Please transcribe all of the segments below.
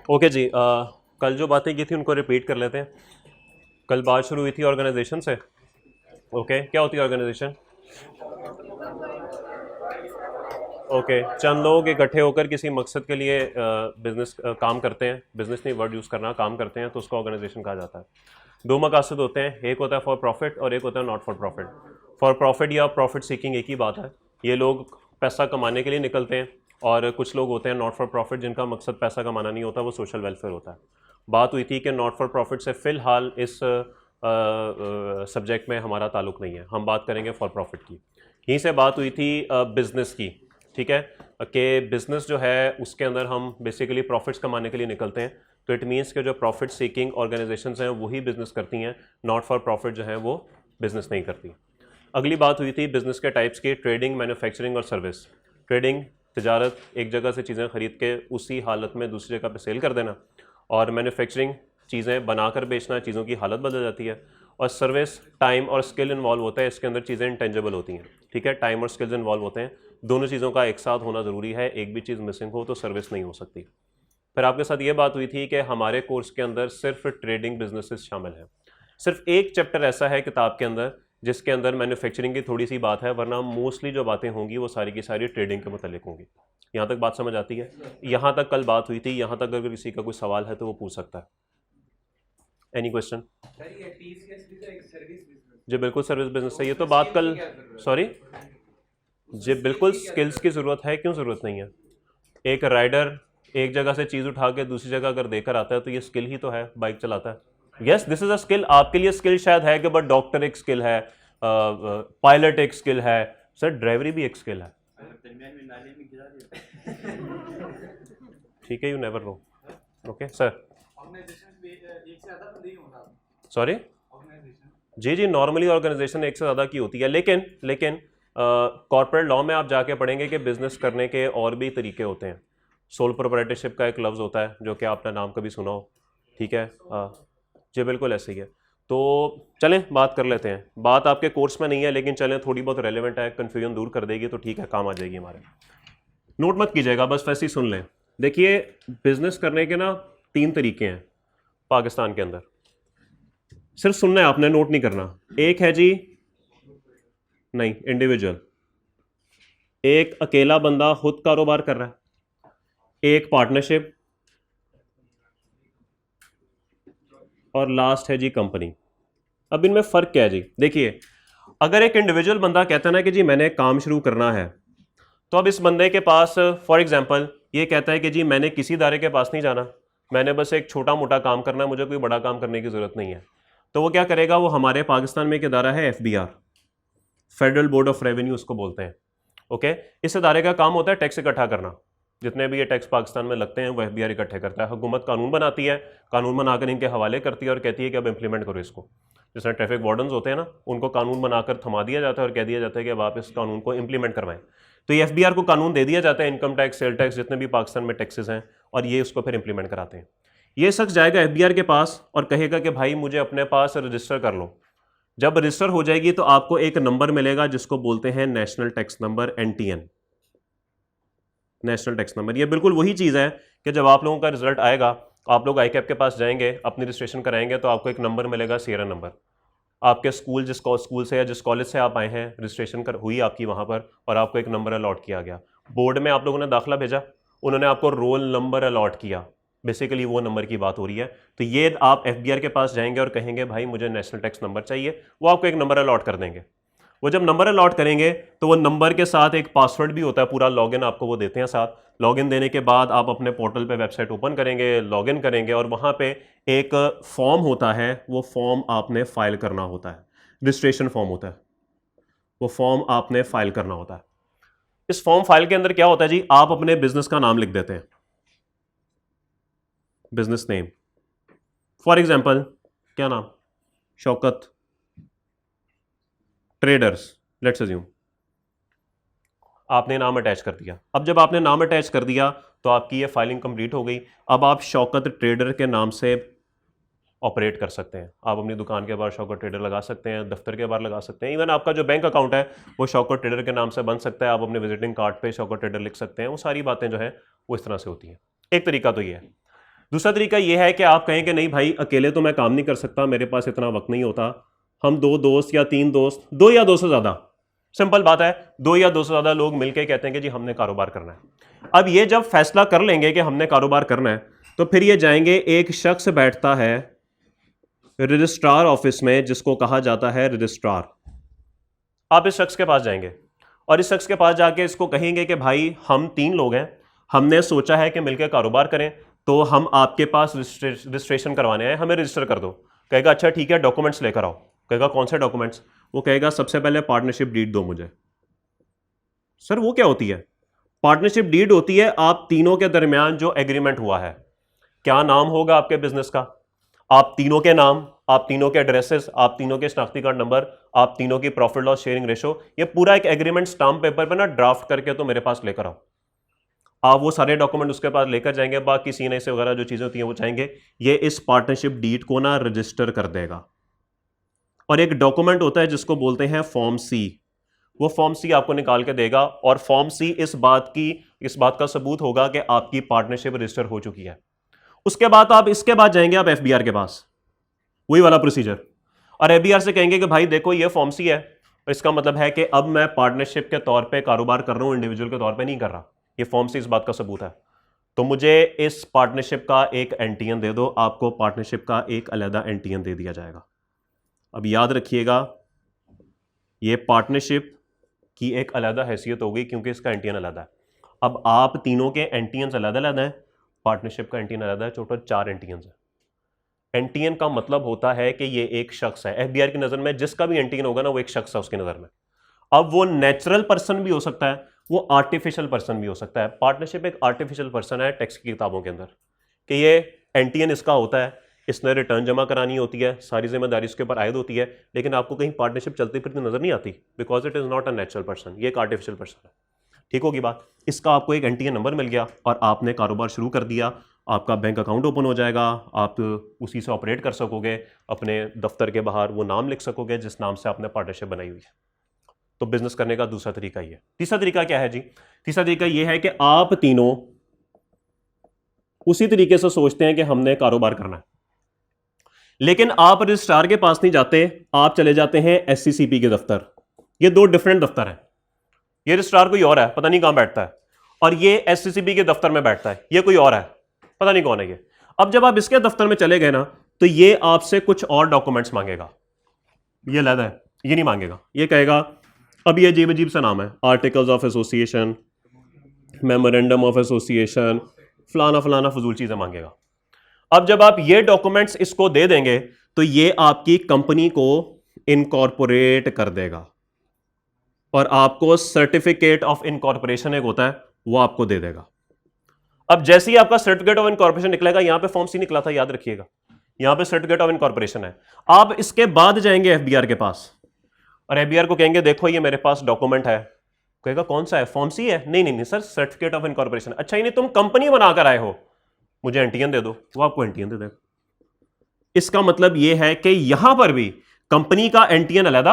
Okay जी, कल जो बातें की थी उनको रिपीट कर लेते हैं। कल बात शुरू हुई थी ऑर्गेनाइजेशन से। ओके, क्या होती है ऑर्गेनाइजेशन? ओके, चंद लोग इकट्ठे होकर किसी मकसद के लिए बिजनेस काम करते हैं। बिजनेस नहीं वर्ड यूज़ करना, काम करते हैं तो उसको ऑर्गेनाइजेशन कहा जाता है। दो मकासद होते हैं, एक होता है फॉर प्रॉफिट और एक होता है not for profit. For profit या प्रॉफिट सीकिंग एक ही बात है। ये लोग पैसा कमाने के लिए निकलते हैं, और कुछ लोग होते हैं नॉट फॉर प्रॉफिट जिनका मकसद पैसा कमाना नहीं होता, वो सोशल वेलफेयर होता है। बात हुई थी कि नॉट फॉर प्रॉफिट से फ़िलहाल इस सब्जेक्ट में हमारा ताल्लुक नहीं है, हम बात करेंगे फॉर प्रॉफिट की। यहीं से बात हुई थी बिज़नेस की, ठीक है, कि बिज़नेस जो है उसके अंदर हम बेसिकली प्रॉफिट्स कमाने के लिए निकलते हैं। तो इट मीन्स के जो प्रॉफिट सीकिंग ऑर्गेनाइजेशंस हैं वही बिज़नेस करती हैं, नॉट फॉर प्रॉफिट जो है वो बिज़नेस नहीं करती। अगली बात हुई थी बिज़नेस के टाइप्स की, ट्रेडिंग, मैन्युफैक्चरिंग और सर्विस। ट्रेडिंग, तिजारत, एक जगह से चीज़ें ख़रीद के उसी हालत में दूसरी जगह पे सेल कर देना। और मैन्युफैक्चरिंग, चीज़ें बनाकर बेचना, चीज़ों की हालत बदल जाती है। और सर्विस, टाइम और स्किल इन्वॉल्व होता है, इसके अंदर चीज़ें इंटेंजिबल होती हैं, ठीक है, टाइम और स्किल्स इन्वॉल्व होते हैं। दोनों चीज़ों का एक साथ होना ज़रूरी है, एक भी चीज़ मिसिंग हो तो सर्विस नहीं हो सकती। फिर आपके साथ ये बात हुई थी कि हमारे कोर्स के अंदर सिर्फ ट्रेडिंग बिजनेसेस शामिल हैं। सिर्फ एक चैप्टर ऐसा है किताब के अंदर जिसके अंदर मैन्युफैक्चरिंग की थोड़ी सी बात है, वरना मोस्टली जो बातें होंगी वो सारी की सारी ट्रेडिंग के मुतालिक होंगी। यहाँ तक बात समझ आती है? यहाँ तक कल बात हुई थी, यहाँ तक अगर किसी का कोई सवाल है तो वो पूछ सकता है। Any question? जी बिल्कुल, सर्विस बिजनेस है, ये तो बात कल। सॉरी जी बिल्कुल, स्किल्स की ज़रूरत है, क्यों ज़रूरत नहीं है? एक राइडर एक जगह से चीज़ उठा के दूसरी जगह अगर देकर आता है तो ये स्किल ही तो है, बाइक चलाता है। Yes, this is a skill. आपके लिए स्किल शायद है कि बट डॉक्टर एक स्किल है, पायलट एक स्किल है, सर ड्राइवरी भी एक स्किल है। ठीक है, you never know. Okay sir. Sorry? जी जी, नॉर्मली ऑर्गेनाइजेशन एक से ज़्यादा की होती है, लेकिन कॉर्पोरेट लॉ में आप जाके पढ़ेंगे कि बिजनेस करने के और भी तरीके होते हैं। सोल प्रोप्राइटरशिप का एक लफ्ज़ होता है जो कि आपने नाम कभी सुना हो, ठीक है। जी बिल्कुल ऐसे ही है। तो चलें बात कर लेते हैं। बात आपके कोर्स में नहीं है लेकिन चलें, थोड़ी बहुत रेलेवेंट है, कन्फ्यूजन दूर कर देगी तो ठीक है, काम आ जाएगी हमारे। नोट मत कीजिएगा, बस वैसे ही सुन लें। देखिए, बिजनेस करने के ना 3 तरीके हैं पाकिस्तान के अंदर, सिर्फ सुनना है आपने, नोट नहीं करना। एक है जी, नहीं, इंडिविजुअल, एक अकेला बंदा खुद कारोबार कर रहा है, एक पार्टनरशिप, और लास्ट है जी कंपनी। अब इनमें फ़र्क क्या है जी? देखिए, अगर एक इंडिविजुअल बंदा कहता है ना कि जी मैंने काम शुरू करना है, तो अब इस बंदे के पास फॉर एग्जांपल ये कहता है कि जी मैंने किसी इदारे के पास नहीं जाना, मैंने बस एक छोटा मोटा काम करना है, मुझे कोई बड़ा काम करने की ज़रूरत नहीं है। तो वो क्या करेगा? वो हमारे पाकिस्तान में एक इदारा है FBR, federal board of revenue उसको बोलते हैं। ओके, इस इदारे का काम होता है टैक्स इकट्ठा करना। जितने भी ये टैक्स पाकिस्तान में लगते हैं वो FBR इकट्ठे करता है। हुकूमत कानून बनाती है, कानून बनाकर इनके हवाले करती है और कहती है कि अब इंप्लीमेंट करो इसको। जैसे ट्रैफिक वार्डन्स होते हैं ना, उनको कानून बनाकर थमा दिया जाता है और कह दिया जाता है कि अब आप इस कानून को इंप्लीमेंट करवाएं। तो ये FBR को कानून दे दिया जाता है, इनकम टैक्स, सेल टैक्स, जितने भी पाकिस्तान में टैक्सेस हैं, और ये उसको फिर इंप्लीमेंट कराते हैं। ये शख्स जाएगा FBR के पास और कहेगा कि भाई मुझे अपने पास रजिस्टर कर लो। जब रजिस्टर हो जाएगी तो आपको एक नंबर मिलेगा जिसको बोलते हैं national tax number, NTN, national tax number. ये बिल्कुल वही चीज़ है कि जब आप लोगों का रिजल्ट आएगा, आप लोग ICAP के पास जाएंगे, अपनी रजिस्ट्रेशन कराएंगे, तो आपको एक नंबर मिलेगा, सीरियल नंबर। आपके स्कूल, जिस स्कूल से या जिस कॉलेज से आप आए हैं, रजिस्ट्रेशन कर हुई आपकी वहाँ पर, और आपको एक नंबर अलॉट किया गया। बोर्ड में आप लोगों ने दाखिला भेजा, उन्होंने आपको रोल नंबर अलॉट किया, बेसिकली वो नंबर की बात हो रही है। तो ये आप FBR के पास जाएंगे और कहेंगे भाई मुझे नेशनल टैक्स नंबर चाहिए, वो आपको एक नंबर अलॉट कर देंगे। वो जब नंबर अलॉट करेंगे तो वो नंबर के साथ एक पासवर्ड भी होता है, पूरा लॉगिन आपको वो देते हैं साथ। लॉगिन देने के बाद आप अपने पोर्टल पे वेबसाइट ओपन करेंगे, लॉगिन करेंगे, और वहाँ पे एक फॉर्म होता है, वो फॉर्म आपने फाइल करना होता है, रजिस्ट्रेशन फॉर्म होता है, वो फॉर्म आपने फाइल करना होता है। इस फॉर्म फाइल के अंदर क्या होता है जी? आप अपने बिजनेस का नाम लिख देते हैं, बिजनेस नेम। फॉर एग्जाम्पल क्या नाम? Shaukat traders, let's assume. आपने नाम अटैच कर दिया। अब जब आपने नाम अटैच कर दिया तो आपकी ये फाइलिंग कंप्लीट हो गई। अब आप शौकत ट्रेडर के नाम से ऑपरेट कर सकते हैं। आप अपनी दुकान के बाहर शौकत ट्रेडर लगा सकते हैं, दफ्तर के बाहर लगा सकते हैं, इवन आपका जो बैंक अकाउंट है वो शौकत ट्रेडर के नाम से बन सकता है। आप अपने विजिटिंग कार्ड पे शौकत ट्रेडर लिख सकते हैं। वो सारी बातें जो है वो इस तरह से होती हैं। एक तरीका तो ये है। दूसरा तरीका यह है कि आप कहें कि नहीं भाई अकेले तो मैं काम नहीं कर सकता, मेरे पास इतना वक्त नहीं होता, हम 2 दोस्त या 3 दोस्त, 2 या 2 से ज़्यादा, सिंपल बात है, 2 या 2 से ज़्यादा लोग मिलकर कहते हैं कि जी हमने कारोबार करना है। अब ये जब फैसला कर लेंगे कि हमने कारोबार करना है, तो फिर ये जाएंगे, एक शख्स बैठता है रजिस्ट्रार ऑफिस में जिसको कहा जाता है रजिस्ट्रार। आप इस शख्स के पास जाएंगे और इस शख्स के पास जाके इसको कहेंगे कि भाई हम 3 लोग हैं, हमने सोचा है कि मिलकर कारोबार करें, तो हम आपके पास रजिस्ट्रेशन करवाने आए, हमें रजिस्टर कर दो। कहेगा अच्छा ठीक है, डॉक्यूमेंट्स लेकर आओ। कहेगा कौन से डॉक्यूमेंट्स? वो कहेगा सबसे पहले पार्टनरशिप डीड दो मुझे। सर वो क्या होती है? पार्टनरशिप डीड होती है आप तीनों के दरमियान जो एग्रीमेंट हुआ है। क्या नाम होगा आपके बिजनेस का? आप तीनों के नाम, आप तीनों के एड्रेसेस, आप तीनों के शनाख्ती कार्ड नंबर, आप तीनों की प्रॉफिट लॉस शेयरिंग रेशो, ये पूरा एक एग्रीमेंट स्टाम्प पेपर पे ना ड्राफ्ट करके तो मेरे पास लेकर आओ। आप वो सारे डॉक्यूमेंट उसके पास लेकर जाएंगे, बाकी सीने से वगैरह जो चीजें होती हैं वो चाहेंगे, ये इस पार्टनरशिप डीड को ना रजिस्टर कर देगा। और एक डॉक्यूमेंट होता है जिसको बोलते हैं फॉर्म सी, वो फॉर्म सी आपको निकाल के देगा, और फॉर्म सी इस बात का सबूत होगा कि आपकी पार्टनरशिप रजिस्टर हो चुकी है। उसके बाद आप इसके बाद जाएंगे आप एफबीआर के पास, वही वाला प्रोसीजर, और एफबीआर से कहेंगे कि भाई देखो ये फॉर्म सी है, इसका मतलब है कि अब मैं पार्टनरशिप के तौर पे कारोबार कर रहा हूं, इंडिविजुअल के तौर पे नहीं कर रहा। ये फॉर्म सी इस बात का सबूत है, तो मुझे इस पार्टनरशिप का एक एनटीएन दे दो। आपको पार्टनरशिप का एक अलग एनटीएन दे दिया जाएगा। अब याद रखिएगा, ये पार्टनरशिप की एक अलग हैसियत होगी क्योंकि इसका एनटीएन अलग है। अब आप तीनों के एनटीएन अलग अलग हैं, पार्टनरशिप का एनटीएन अलग है, टोटल 4 एनटीएन है। एनटीएन का मतलब होता है कि ये एक शख्स है। एफबीआर की नजर में जिसका भी एनटीएन होगा ना, वो एक शख्स है उसकी नजर में। अब वो नेचुरल पर्सन भी हो सकता है, वो आर्टिफिशियल पर्सन भी हो सकता है। पार्टनरशिप एक आर्टिफिशियल पर्सन है टैक्स की किताबों के अंदर, कि ये एनटीएन इसका होता है, इसने रिटर्न जमा करानी होती है, सारी जिम्मेदारी इसके ऊपर आयद होती है, लेकिन आपको कहीं पार्टनरशिप चलती फिरती नजर नहीं आती, because it is not a natural person, ये एक आर्टिफिशियल पर्सन है। ठीक होगी बात? इसका आपको एक एनटीएन नंबर मिल गया और आपने कारोबार शुरू कर दिया, आपका बैंक अकाउंट ओपन हो जाएगा, आप उसी से ऑपरेट कर सकोगे, अपने दफ्तर के बाहर वो नाम लिख सकोगे जिस नाम से आपने पार्टनरशिप बनाई हुई है। तो बिजनेस करने का दूसरा तरीका ये है। तीसरा तरीका क्या है जी? तीसरा तरीका ये है कि आप तीनों उसी तरीके से सोचते हैं कि हमने कारोबार करना है, लेकिन आप रजिस्ट्रार के पास नहीं जाते, आप चले जाते हैं एससीसीपी के दफ्तर। ये 2 डिफरेंट दफ्तर हैं। ये रजिस्ट्रार कोई और है, पता नहीं कहां बैठता है, और ये एससीसीपी के दफ्तर में बैठता है, ये कोई और है, पता नहीं कौन है ये। अब जब आप इसके दफ्तर में चले गए ना, तो ये आपसे कुछ और डॉक्यूमेंट्स मांगेगा। ये अलग है, ये नहीं मांगेगा। ये कहेगा, अब ये अजीब अजीब सा नाम है, articles of association, memorandum of association, फलाना फलाना फजूल चीजें मांगेगा। अब जब आप ये डॉक्यूमेंट्स इसको दे देंगे, तो ये आपकी कंपनी को इनकॉर्पोरेट कर देगा, और आपको सर्टिफिकेट ऑफ इनकॉर्पोरेशन एक होता है, वो आपको दे देगा। अब जैसे ही आपका सर्टिफिकेट ऑफ इनकॉर्पोरेशन निकलेगा, यहां पे फॉर्म सी निकला था, याद रखिएगा, यहां पे सर्टिफिकेट ऑफ इनकॉर्पोरेशन है। आप इसके बाद जाएंगे एफबीआर के पास, और एफबीआर को कहेंगे देखो ये मेरे पास डॉक्यूमेंट है। कहेगा कौन सा है? फॉर्म सी है? नहीं नहीं नहीं सर, सर्टिफिकेट ऑफ इनकॉर्पोरेशन। अच्छा, नहीं तुम कंपनी बनाकर आए हो, मुझे एनटीएन दे दो। वो आपको एनटीएन दे देगा। इसका मतलब यह है कि यहां पर भी कंपनी का एनटीएन अलग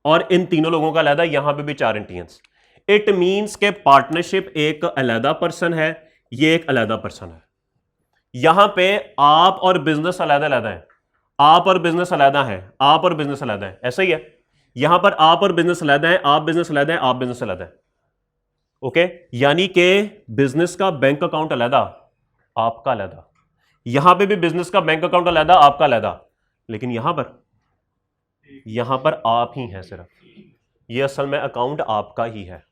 और इन तीनों लोगों का अलग, यहां पे भी 4 एनटीएन्स। इट मींस के पार्टनरशिप एक अलग पर्सन है, ये एक अलग पर्सन है। यहां पे आप और बिजनेस अलग अलग है, आप और बिजनेस अलग है, आप और बिजनेस अलग है, ऐसा ही है। यहां पर आप और बिजनेस अलग है, आप बिजनेस अलग है, आप बिजनेस अलग है। ओके, यानी कि बिजनेस का बैंक अकाउंट अलग, आपका अलग। यहां पे भी बिजनेस का बैंक अकाउंट अलग, आपका अलग, लेकिन यहां पर आप ही हैं सिर्फ। ये असल में अकाउंट आपका ही है,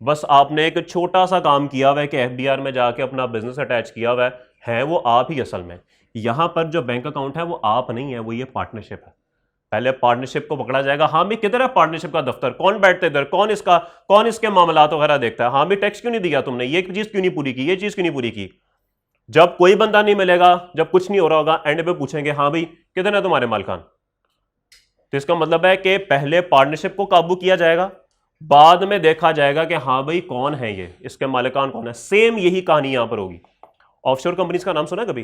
बस आपने एक छोटा सा काम किया हुआ है कि एफबीआर में जाके अपना बिजनेस अटैच किया हुआ है वो आप ही असल में। यहां पर जो बैंक अकाउंट है वो आप नहीं है, वो ये पार्टनरशिप है। पहले पार्टनरशिप को पकड़ा जाएगा, हाँ भी किधर है पार्टनरशिप का दफ्तर, कौन बैठते इधर, कौन इसके मामलात वगैरह देखता है, हाँ भी टैक्स क्यों नहीं दिया तुमने, ये चीज क्यों नहीं पूरी की, ये चीज क्यों नहीं पूरी की। जब कोई बंदा नहीं मिलेगा, जब कुछ नहीं हो रहा होगा, एंड पे पूछेंगे हाँ भाई किधर है तुम्हारे मालकान। तो इसका मतलब है कि पहले पार्टनरशिप को काबू किया जाएगा, बाद में देखा जाएगा कि हाँ भाई कौन है ये, इसके मालिकान कौन है। सेम यही कहानी यहां पर होगी। ऑफशोर कंपनीज का नाम सुना है कभी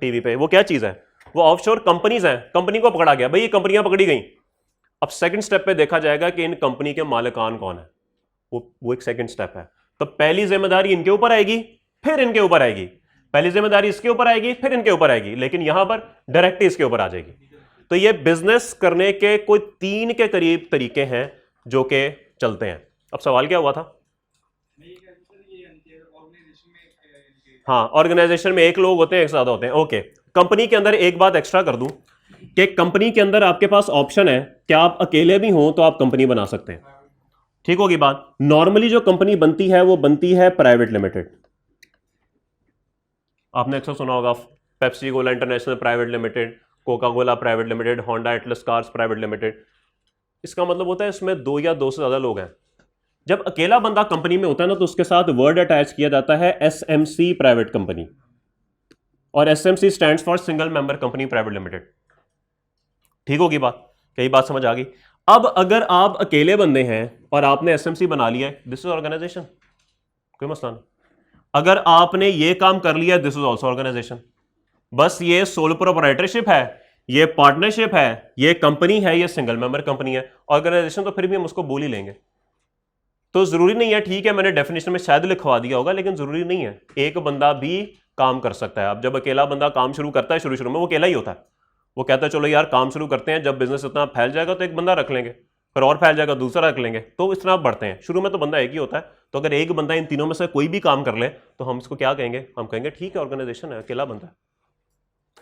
टीवी पे? वो क्या चीज है? वो ऑफशोर कंपनीज हैं। कंपनी को पकड़ा गया, भाई ये कंपनियां पकड़ी गई। अब सेकंड स्टेप पे देखा जाएगा कि इन कंपनी के मालिकान कौन है, वो एक सेकंड स्टेप है। तो पहली जिम्मेदारी इनके ऊपर आएगी, फिर इनके ऊपर आएगी। पहली जिम्मेदारी इसके ऊपर आएगी, फिर इनके ऊपर आएगी, लेकिन यहां पर डायरेक्टली इसके ऊपर आ जाएगी। तो ये बिजनेस करने के कोई 3 के करीब तरीके हैं जो कि चलते हैं। अब सवाल क्या हुआ था? हाँ, ऑर्गेनाइजेशन में एक लोग होते हैं, एक ज्यादा होते हैं। ओके, कंपनी के अंदर एक बात एक्स्ट्रा कर दूं कि कंपनी के अंदर आपके पास ऑप्शन है कि आप अकेले भी हो तो आप कंपनी बना सकते हैं। ठीक होगी बात? नॉर्मली जो कंपनी बनती है वो बनती है प्राइवेट लिमिटेड। आपने अक्सर सुना होगा Pepsi Cola international private limited, Coca Cola private limited, Honda Atlas cars private limited. इसका मतलब होता है इसमें 2 या 2 से ज्यादा लोग हैं। जब अकेला बंदा कंपनी में होता है ना तो उसके साथ वर्ड अटैच किया जाता है एसएमसी प्राइवेट कंपनी, और SMC stands for single member company private limited. ठीक होगी बात? कई बात समझ आ गई? अब अगर आप अकेले बंदे हैं और आपने एसएमसी बना लिया है, दिस इज ऑर्गेनाइजेशन, कोई मसला नहीं। अगर आपने ये काम कर लिया, दिस इज ऑल्सो ऑर्गेनाइजेशन। बस ये सोल प्रोप्राइटरशिप है, ये पार्टनरशिप है, ये कंपनी है, ये सिंगल मेंबर कंपनी है। ऑर्गेनाइजेशन तो फिर भी हम उसको बोल ही लेंगे। तो जरूरी नहीं है, ठीक है मैंने डेफिनेशन में शायद लिखवा दिया होगा, लेकिन जरूरी नहीं है, एक बंदा भी काम कर सकता है। अब जब अकेला बंदा काम शुरू करता है, शुरू में वो अकेला ही होता है, वो कहता है चलो यार काम शुरू करते हैं, जब बिजनेस इतना फैल जाएगा तो एक बंदा रख लेंगे, फिर और फैल जाएगा दूसरा रख लेंगे, तो इस तरह बढ़ते हैं। शुरू में तो बंदा एक ही होता है, तो अगर एक बंदा इन तीनों में से कोई भी काम कर ले तो हम इसको क्या कहेंगे? हम कहेंगे ठीक है ऑर्गेनाइजेशन है, अकेला बंदा है।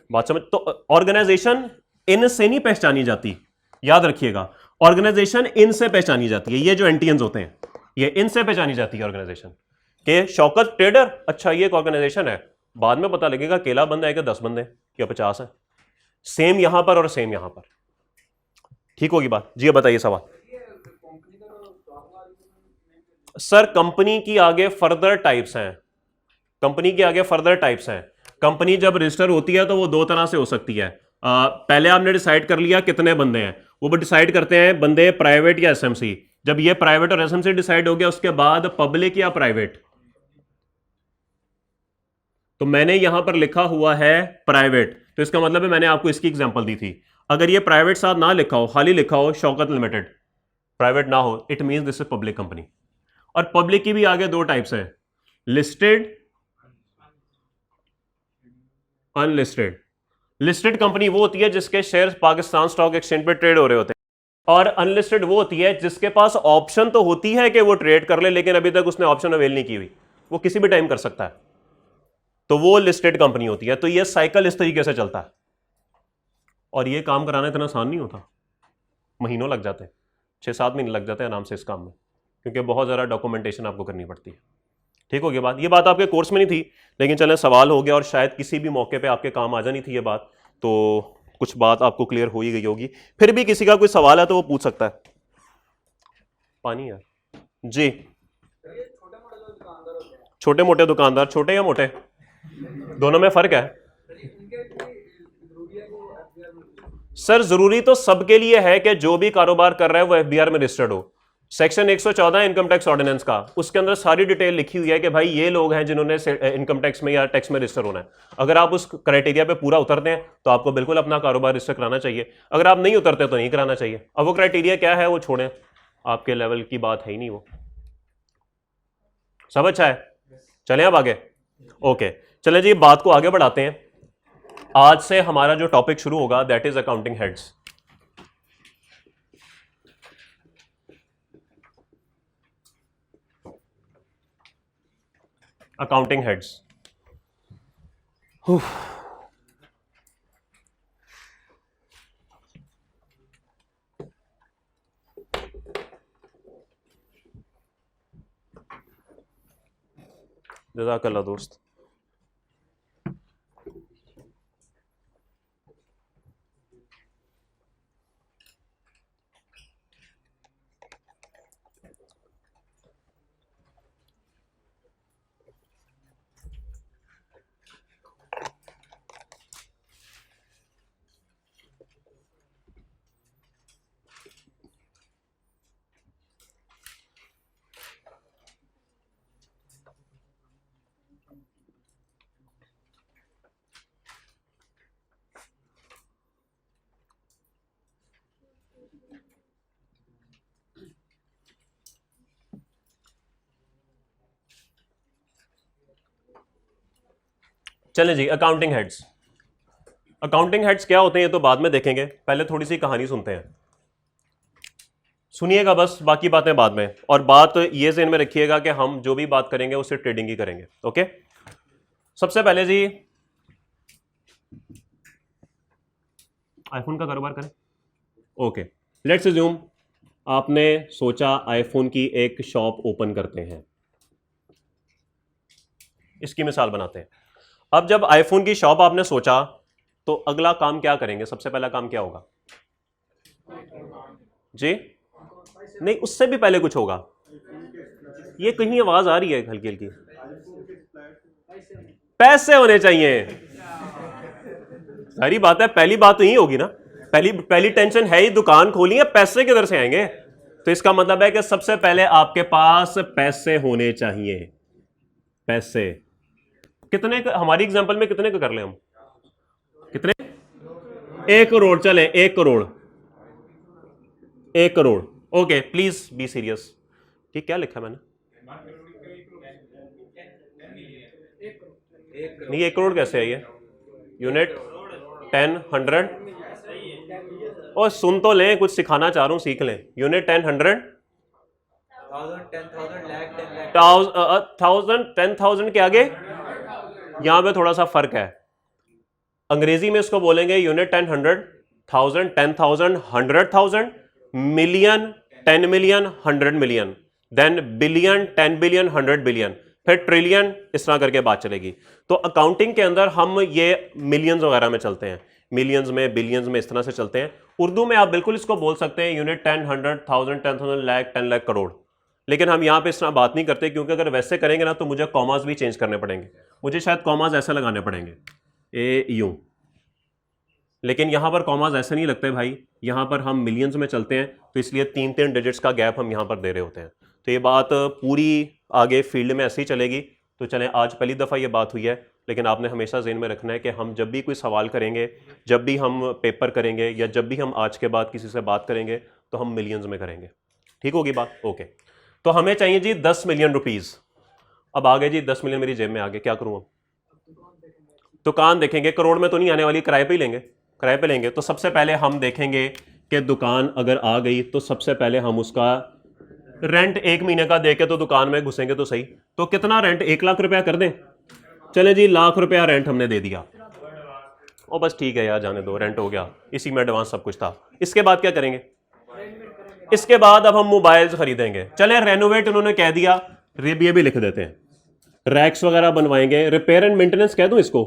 बात समझ? तो ऑर्गेनाइजेशन इन से नहीं पहचानी जाती, याद रखिएगा, ऑर्गेनाइजेशन इन से पहचानी जाती है। ये जो एंटियंस होते हैं ये इनसे पहचानी जाती है ऑर्गेनाइजेशन के। शौकत ट्रेडर, अच्छा ये एक ऑर्गेनाइजेशन है, बाद में पता लगेगा अकेला बंदा है कि 10 बंदे या 50 है। सेम यहां पर और सेम यहां पर। ठीक होगी बात? जी बताइए सवाल। सर कंपनी की आगे फर्दर टाइप्स हैं, कंपनी के आगे फर्दर टाइप्स हैं। कंपनी जब रजिस्टर होती है तो वो 2 तरह से हो सकती है। पहले आपने डिसाइड कर लिया कितने बंदे हैं, वो भी डिसाइड करते हैं बंदे प्राइवेट या एसएमसी। जब ये प्राइवेट और एसएमसी डिसाइड हो गया उसके बाद पब्लिक या प्राइवेट। तो मैंने यहां पर लिखा हुआ है प्राइवेट, तो इसका मतलब है मैंने आपको इसकी एग्जांपल दी थी। अगर ये प्राइवेट साथ ना लिखा हो, खाली लिखा हो शौकत लिमिटेड, प्राइवेट ना हो, it means this is public company. और पब्लिक की भी आगे 2 टाइप्स हैं, लिस्टेड, अनलिस्टेड। लिस्टेड कंपनी वो होती है जिसके शेयर पाकिस्तान स्टॉक एक्सचेंज पे ट्रेड हो रहे होते हैं, और अनलिस्टेड वो होती है जिसके पास ऑप्शन तो होती है कि वो ट्रेड कर ले, लेकिन अभी तक उसने ऑप्शन अवेल नहीं की हुई, वो किसी भी टाइम कर सकता है, तो वो लिस्टेड कंपनी होती है। तो ये साइकिल इस तरीके से चलता है, और ये काम कराना इतना आसान नहीं होता, महीनों लग जाते हैं, 6-7 महीने लग जाते हैं आराम से इस काम में, क्योंकि बहुत ज़्यादा डॉक्यूमेंटेशन आपको करनी पड़ती है। ठीक हो गया बात? ये बात आपके कोर्स में नहीं थी, लेकिन चलें सवाल हो गया, और शायद किसी भी मौके पे आपके काम आ जानी थी ये बात, तो कुछ बात आपको क्लियर हो ही गई होगी। फिर भी किसी का कोई सवाल है तो वो पूछ सकता है। पानी यार जी। छोटे मोटे दुकानदार, छोटे या मोटे, दोनों में फर्क है सर। जरूरी तो सबके लिए है कि जो भी कारोबार कर रहा है वो एफबीआर में रजिस्टर्ड हो। सेक्शन 114 इनकम टैक्स ऑर्डिनेंस का, उसके अंदर सारी डिटेल लिखी हुई है कि भाई ये लोग हैं जिन्होंने इनकम टैक्स में या टैक्स में रजिस्टर होना है। अगर आप उस क्राइटेरिया पे पूरा उतरते हैं तो आपको बिल्कुल अपना कारोबार रजिस्टर कराना चाहिए, अगर आप नहीं उतरते तो नहीं कराना चाहिए। अब वो क्राइटेरिया क्या है वो छोड़ें, आपके लेवल की बात है ही नहीं वो। सब अच्छा है, चलें अब आगे। ओके चलें जी, बात को आगे बढ़ाते हैं। आज से हमारा जो टॉपिक शुरू होगा that is accounting heads. Accounting heads, जज़ाकल्लाह दोस्त। चलें जी, अकाउंटिंग हेड्स। अकाउंटिंग हेड्स क्या होते हैं ये तो बाद में देखेंगे, पहले थोड़ी सी कहानी सुनते हैं। सुनिएगा बस, बाकी बातें बाद में। और बात ये ज़हन में रखिएगा कि हम जो भी बात करेंगे उससे ट्रेडिंग ही करेंगे। ओके, सबसे पहले जी आईफोन का कारोबार करें। ओके, लेट्स अज्यूम आपने सोचा आईफोन की एक शॉप ओपन करते हैं, इसकी मिसाल बनाते हैं। अब जब आईफोन की शॉप आपने सोचा तो अगला काम क्या करेंगे? सबसे पहला काम क्या होगा जी? नहीं, उससे भी पहले कुछ होगा। ये कहीं आवाज आ रही है हल्की हल्की। पैसे होने चाहिए, सारी बात है। पहली बात तो यही होगी ना, पहली टेंशन है ही दुकान खोली है, पैसे किधर से आएंगे? तो इसका मतलब है कि सबसे पहले आपके पास पैसे होने चाहिए। पैसे कितने का, हमारी एग्जांपल में कितने का कर ले हम? कितने? 1 करोड़। चले 1 crore, 1 crore. Okay, please be serious. ठीक, क्या लिखा मैंने? नहीं, 1 करोड़ कैसे है ये? यूनिट 10 100। और सुन तो लें, कुछ सिखाना चाह रहा हूं, सीख लें। यूनिट 10 100 10,000 के आगे यहां पे थोड़ा सा फर्क है। अंग्रेजी में इसको बोलेंगे unit 10 100, 1000 10,000 100,000, million 10 million 100 million, then billion 10 billion 100 billion, फिर ट्रिलियन, इस तरह करके बात चलेगी। तो अकाउंटिंग के अंदर हम ये मिलियंस वगैरह में चलते हैं, मिलियंस में, बिलियंस में, इस तरह से चलते हैं। उर्दू में आप बिल्कुल इसको बोल सकते हैं यूनिट 10 100 1000 10,000 लाख 10 लाख करोड़। लेकिन हम यहाँ पे इस तरह बात नहीं करते, क्योंकि अगर वैसे करेंगे ना तो मुझे कॉमास भी चेंज करने पड़ेंगे। मुझे शायद कॉमास ऐसे लगाने पड़ेंगे, ए यूं। लेकिन यहां पर कॉमास ऐसे नहीं लगते भाई, यहां पर हम मिलियंस में चलते हैं, तो इसलिए 3-3 डिजिट्स का गैप हम यहां पर दे रहे होते हैं। तो ये बात पूरी आगे फील्ड में ऐसे ही चलेगी। तो चलें, आज पहली दफ़ा ये बात हुई है, लेकिन आपने हमेशा ज़हन में रखना है कि हम जब भी कोई सवाल करेंगे, जब भी हम पेपर करेंगे, या जब भी हम आज के बाद किसी से बात करेंगे, तो हम मिलियंस में करेंगे। ठीक होगी बात? ओके, तो हमें चाहिए जी 10 मिलियन रुपीज़। अब आ गए जी 10 मिलियन मेरी जेब में आ गए, क्या करूँ अब? दुकान देखेंगे, करोड़ में तो नहीं आने वाली, किराए पे ही लेंगे, किराए पे लेंगे। तो सबसे पहले हम देखेंगे कि दुकान अगर आ गई तो सबसे पहले हम उसका रेंट 1 महीने का देके तो दुकान में घुसेंगे तो सही। तो कितना रेंट? 1 लाख रुपया कर दें? चले जी, 1 लाख रुपया रेंट हमने दे दिया। ओ बस ठीक है यार, जाने दो, रेंट हो गया, इसी में एडवांस सब कुछ था। इसके बाद क्या करेंगे? इसके बाद अब हम मोबाइल्स खरीदेंगे। चले, रेनोवेट उन्होंने कह दिया, ये भी लिख देते हैं, रैक्स वगैरह बनवाएंगे। रिपेयर एंड मेंटेनेंस कह दूं इसको?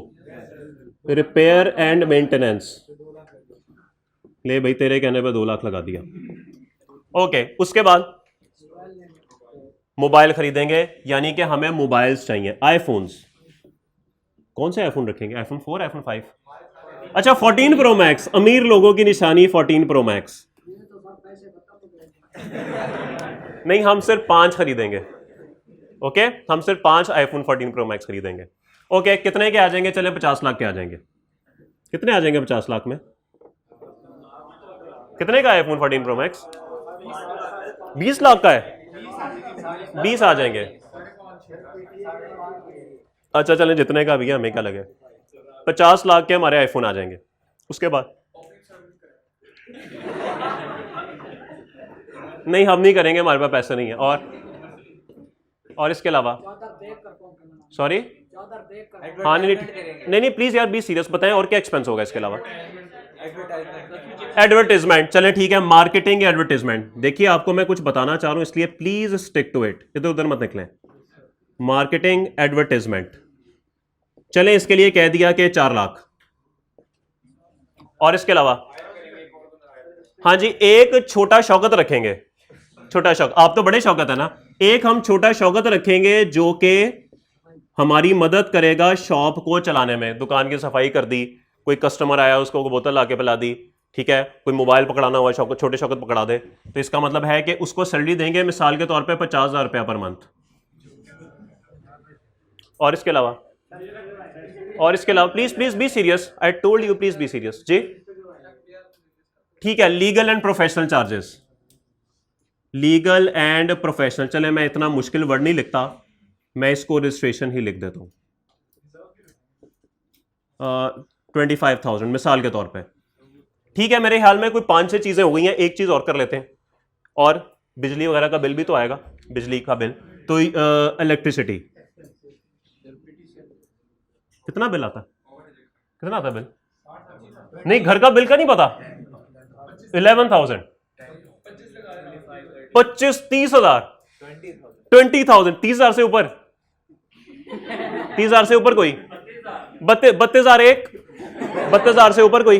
Repair and maintenance. ले भाई, तेरे कहने पे 2 लाख लगा दिया। ओके, उसके बाद मोबाइल खरीदेंगे, यानी कि हमें मोबाइल्स चाहिए, आईफोन्स। कौन से आईफोन रखेंगे? IPhone 4, iPhone 5? अच्छा, 14 प्रो मैक्स, अमीर लोगों की निशानी 14 प्रो मैक्स। नहीं, हम सिर्फ 5 खरीदेंगे। ओके, हम सिर्फ 5 आईफोन 14 प्रो मैक्स खरीदेंगे। ओके, कितने के आ जाएंगे? चले 50 लाख के आ जाएंगे। कितने आ जाएंगे 50 लाख में? कितने का आईफोन 14 प्रो मैक्स? 20 लाख का है, 20 आ जाएंगे। अच्छा चलें, जितने का भी है, हमें क्या लगे, 50 लाख के हमारे आईफोन आ जाएंगे। उसके बाद नहीं, हम नहीं करेंगे, हमारे पास पैसे नहीं है। और इसके अलावा सॉरी, हाँ नहीं नहीं प्लीज यार बी सीरियस, बताएं और क्या एक्सपेंस होगा इसके अलावा? एडवर्टाइजमेंट। चलें ठीक है, मार्केटिंग, एडवर्टाइजमेंट। देखिए, आपको मैं कुछ बताना चाह रहा हूं, इसलिए प्लीज स्टिक टू इट, इधर उधर मत निकलें। Marketing, advertisement. चलें, इसके लिए कह दिया कि 4 लाख। और इसके अलावा हाँ जी, एक छोटा शौकत रखेंगे। छोटा शौकत, आप तो बड़े शौकत है ना, एक हम छोटा शौकत रखेंगे जो कि हमारी मदद करेगा शॉप को चलाने में। दुकान की सफाई कर दी, कोई कस्टमर आया उसको बोतल लाके पिला दी, ठीक है, कोई मोबाइल पकड़ाना हुआ, शौकत, छोटे शौकत पकड़ा दे, तो इसका मतलब है कि उसको सैलरी देंगे मिसाल के तौर पे 50,000 रुपया पर मंथ। और इसके अलावा please please be serious, I told you please be serious जी। ठीक है, legal and professional charges, legal and professional. चले, मैं इतना मुश्किल वर्ड नहीं लिखता, मैं इसको रजिस्ट्रेशन ही लिख देता हूं। 25,000 मिसाल के तौर पे। ठीक है, मेरे ख्याल में कोई 5-6 चीजें हो गई हैं, एक चीज और कर लेते हैं, और बिजली वगैरह का बिल भी तो आएगा, बिजली का बिल, तो इलेक्ट्रिसिटी कितना बिल आता, कितना आता बिल? नहीं, घर का बिल का नहीं पता। 11,000, 25, 30,000, 20,000, 30,000 से ऊपर, 30,000 से ऊपर कोई, 32,000 एक, 32,000 से ऊपर कोई,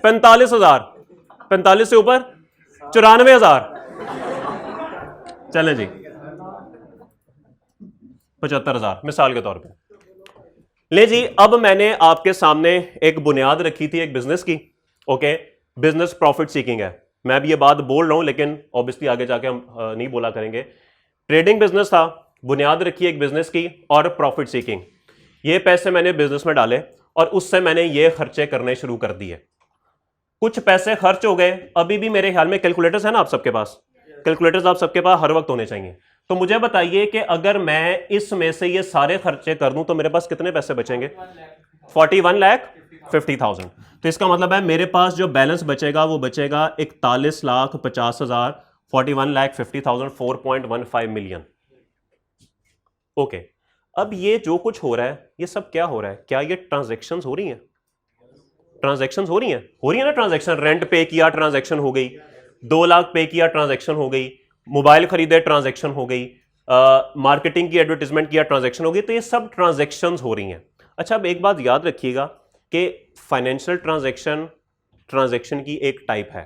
45,000, 45 से ऊपर 94,000, चलें जी 75,000 मिसाल के तौर पे ले जी। अब मैंने आपके सामने एक बुनियाद रखी थी एक बिजनेस की, ओके, बिजनेस प्रॉफिट सीकिंग है। मैं भी ये बात बोल रहा हूं लेकिन ऑब्वियसली आगे जाके हम नहीं बोला करेंगे। ट्रेडिंग बिजनेस था, बुनियाद रखी एक बिजनेस की और प्रॉफिट सीकिंग। ये पैसे मैंने बिजनेस में डाले और उससे मैंने ये खर्चे करने शुरू कर दिए। कुछ पैसे खर्च हो गए, अभी भी मेरे ख्याल में कैलकुलेटर्स है ना आप सबके पास, कैलकुलेटर्स आप सबके पास हर वक्त होने चाहिए। तो मुझे बताइए कि अगर मैं इसमें से ये सारे खर्चे कर दूं तो मेरे पास कितने पैसे बचेंगे? 41,50,000। तो इसका मतलब है मेरे पास जो बैलेंस बचेगा वो बचेगा 41,50,000, 41,50,000, 4.15 मिलियन। ओके, अब ये जो कुछ हो रहा है ये सब क्या हो रहा है? क्या ये ट्रांजैक्शंस हो रही हैं? ट्रांजैक्शंस हो रही है ना ट्रांजैक्शन। रेंट पे किया, ट्रांजैक्शन हो गई। 2 लाख पे किया, ट्रांजैक्शन हो गई। मोबाइल खरीदे, ट्रांजैक्शन हो गई। मार्केटिंग की एडवर्टीजमेंट किया, ट्रांजैक्शन हो गई। तो ये सब ट्रांजैक्शंस हो रही हैं। अच्छा, अब एक बात याद रखिएगा कि फाइनेंशियल ट्रांजैक्शन की एक टाइप है।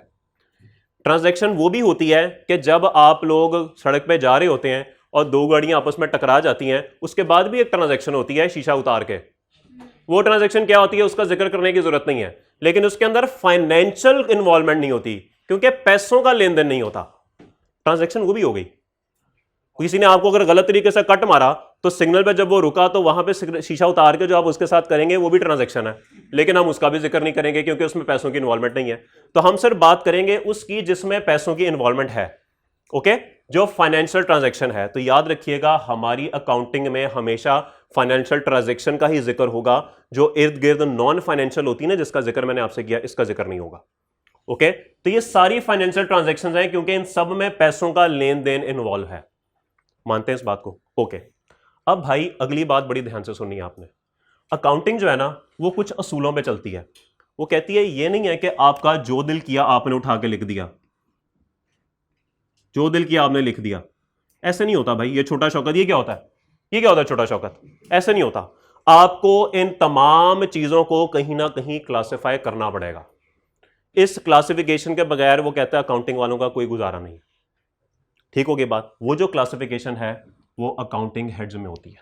ट्रांजैक्शन वो भी होती है कि जब आप लोग सड़क पे जा रहे होते हैं और 2 गाड़ियां आपस में टकरा जाती हैं, उसके बाद भी एक ट्रांजैक्शन होती है शीशा उतार के। वो ट्रांजैक्शन क्या होती है उसका जिक्र करने की जरूरत नहीं है, लेकिन उसके अंदर फाइनेंशियल इन्वॉल्वमेंट नहीं होती क्योंकि पैसों का लेन देन नहीं होता। ट्रांजैक्शन वो भी हो गई। किसी ने आपको अगर गलत तरीके से कट मारा तो सिग्नल पे जब वो रुका तो वहां पे शीशा उतार के जो आप उसके साथ करेंगे वो भी ट्रांजैक्शन है, लेकिन हम उसका भी जिक्र नहीं करेंगे क्योंकि उसमें पैसों की इन्वॉल्वमेंट नहीं है। तो हम सिर्फ बात करेंगे उसकी जिसमें पैसों की इन्वॉल्वमेंट है, ओके, जो फाइनेंशियल ट्रांजैक्शन है। तो याद रखिएगा हमारी अकाउंटिंग में हमेशा फाइनेंशियल ट्रांजैक्शन का ही जिक्र होगा, जो इर्द गिर्द नॉन फाइनेंशियल होती है ना, जिसका जिक्र मैंने आपसे किया, इसका जिक्र नहीं होगा। ओके, तो ये सारी फाइनेंशियल ट्रांजैक्शंस हैं क्योंकि इन सब में पैसों का लेन देन इन्वॉल्व है। मानते हैं इस बात को? ओके, अब भाई अगली बात बड़ी ध्यान से सुननी है आपने। अकाउंटिंग जो है ना वो कुछ असूलों पे चलती है। वो कहती है ये नहीं है कि आपका जो दिल किया आपने उठा के लिख दिया, जो दिल किया आपने लिख दिया। ऐसे नहीं होता भाई। ये छोटा शौकत, ये क्या होता है? ये क्या होता है छोटा शौकत? ऐसे नहीं होता। आपको इन तमाम चीजों को कहीं ना कहीं क्लासिफाई करना पड़ेगा। इस क्लासिफिकेशन के बगैर वो कहता है अकाउंटिंग वालों का कोई गुजारा नहीं। ठीक होगी बात? वो जो क्लासिफिकेशन है वो अकाउंटिंग हेड्स में होती है।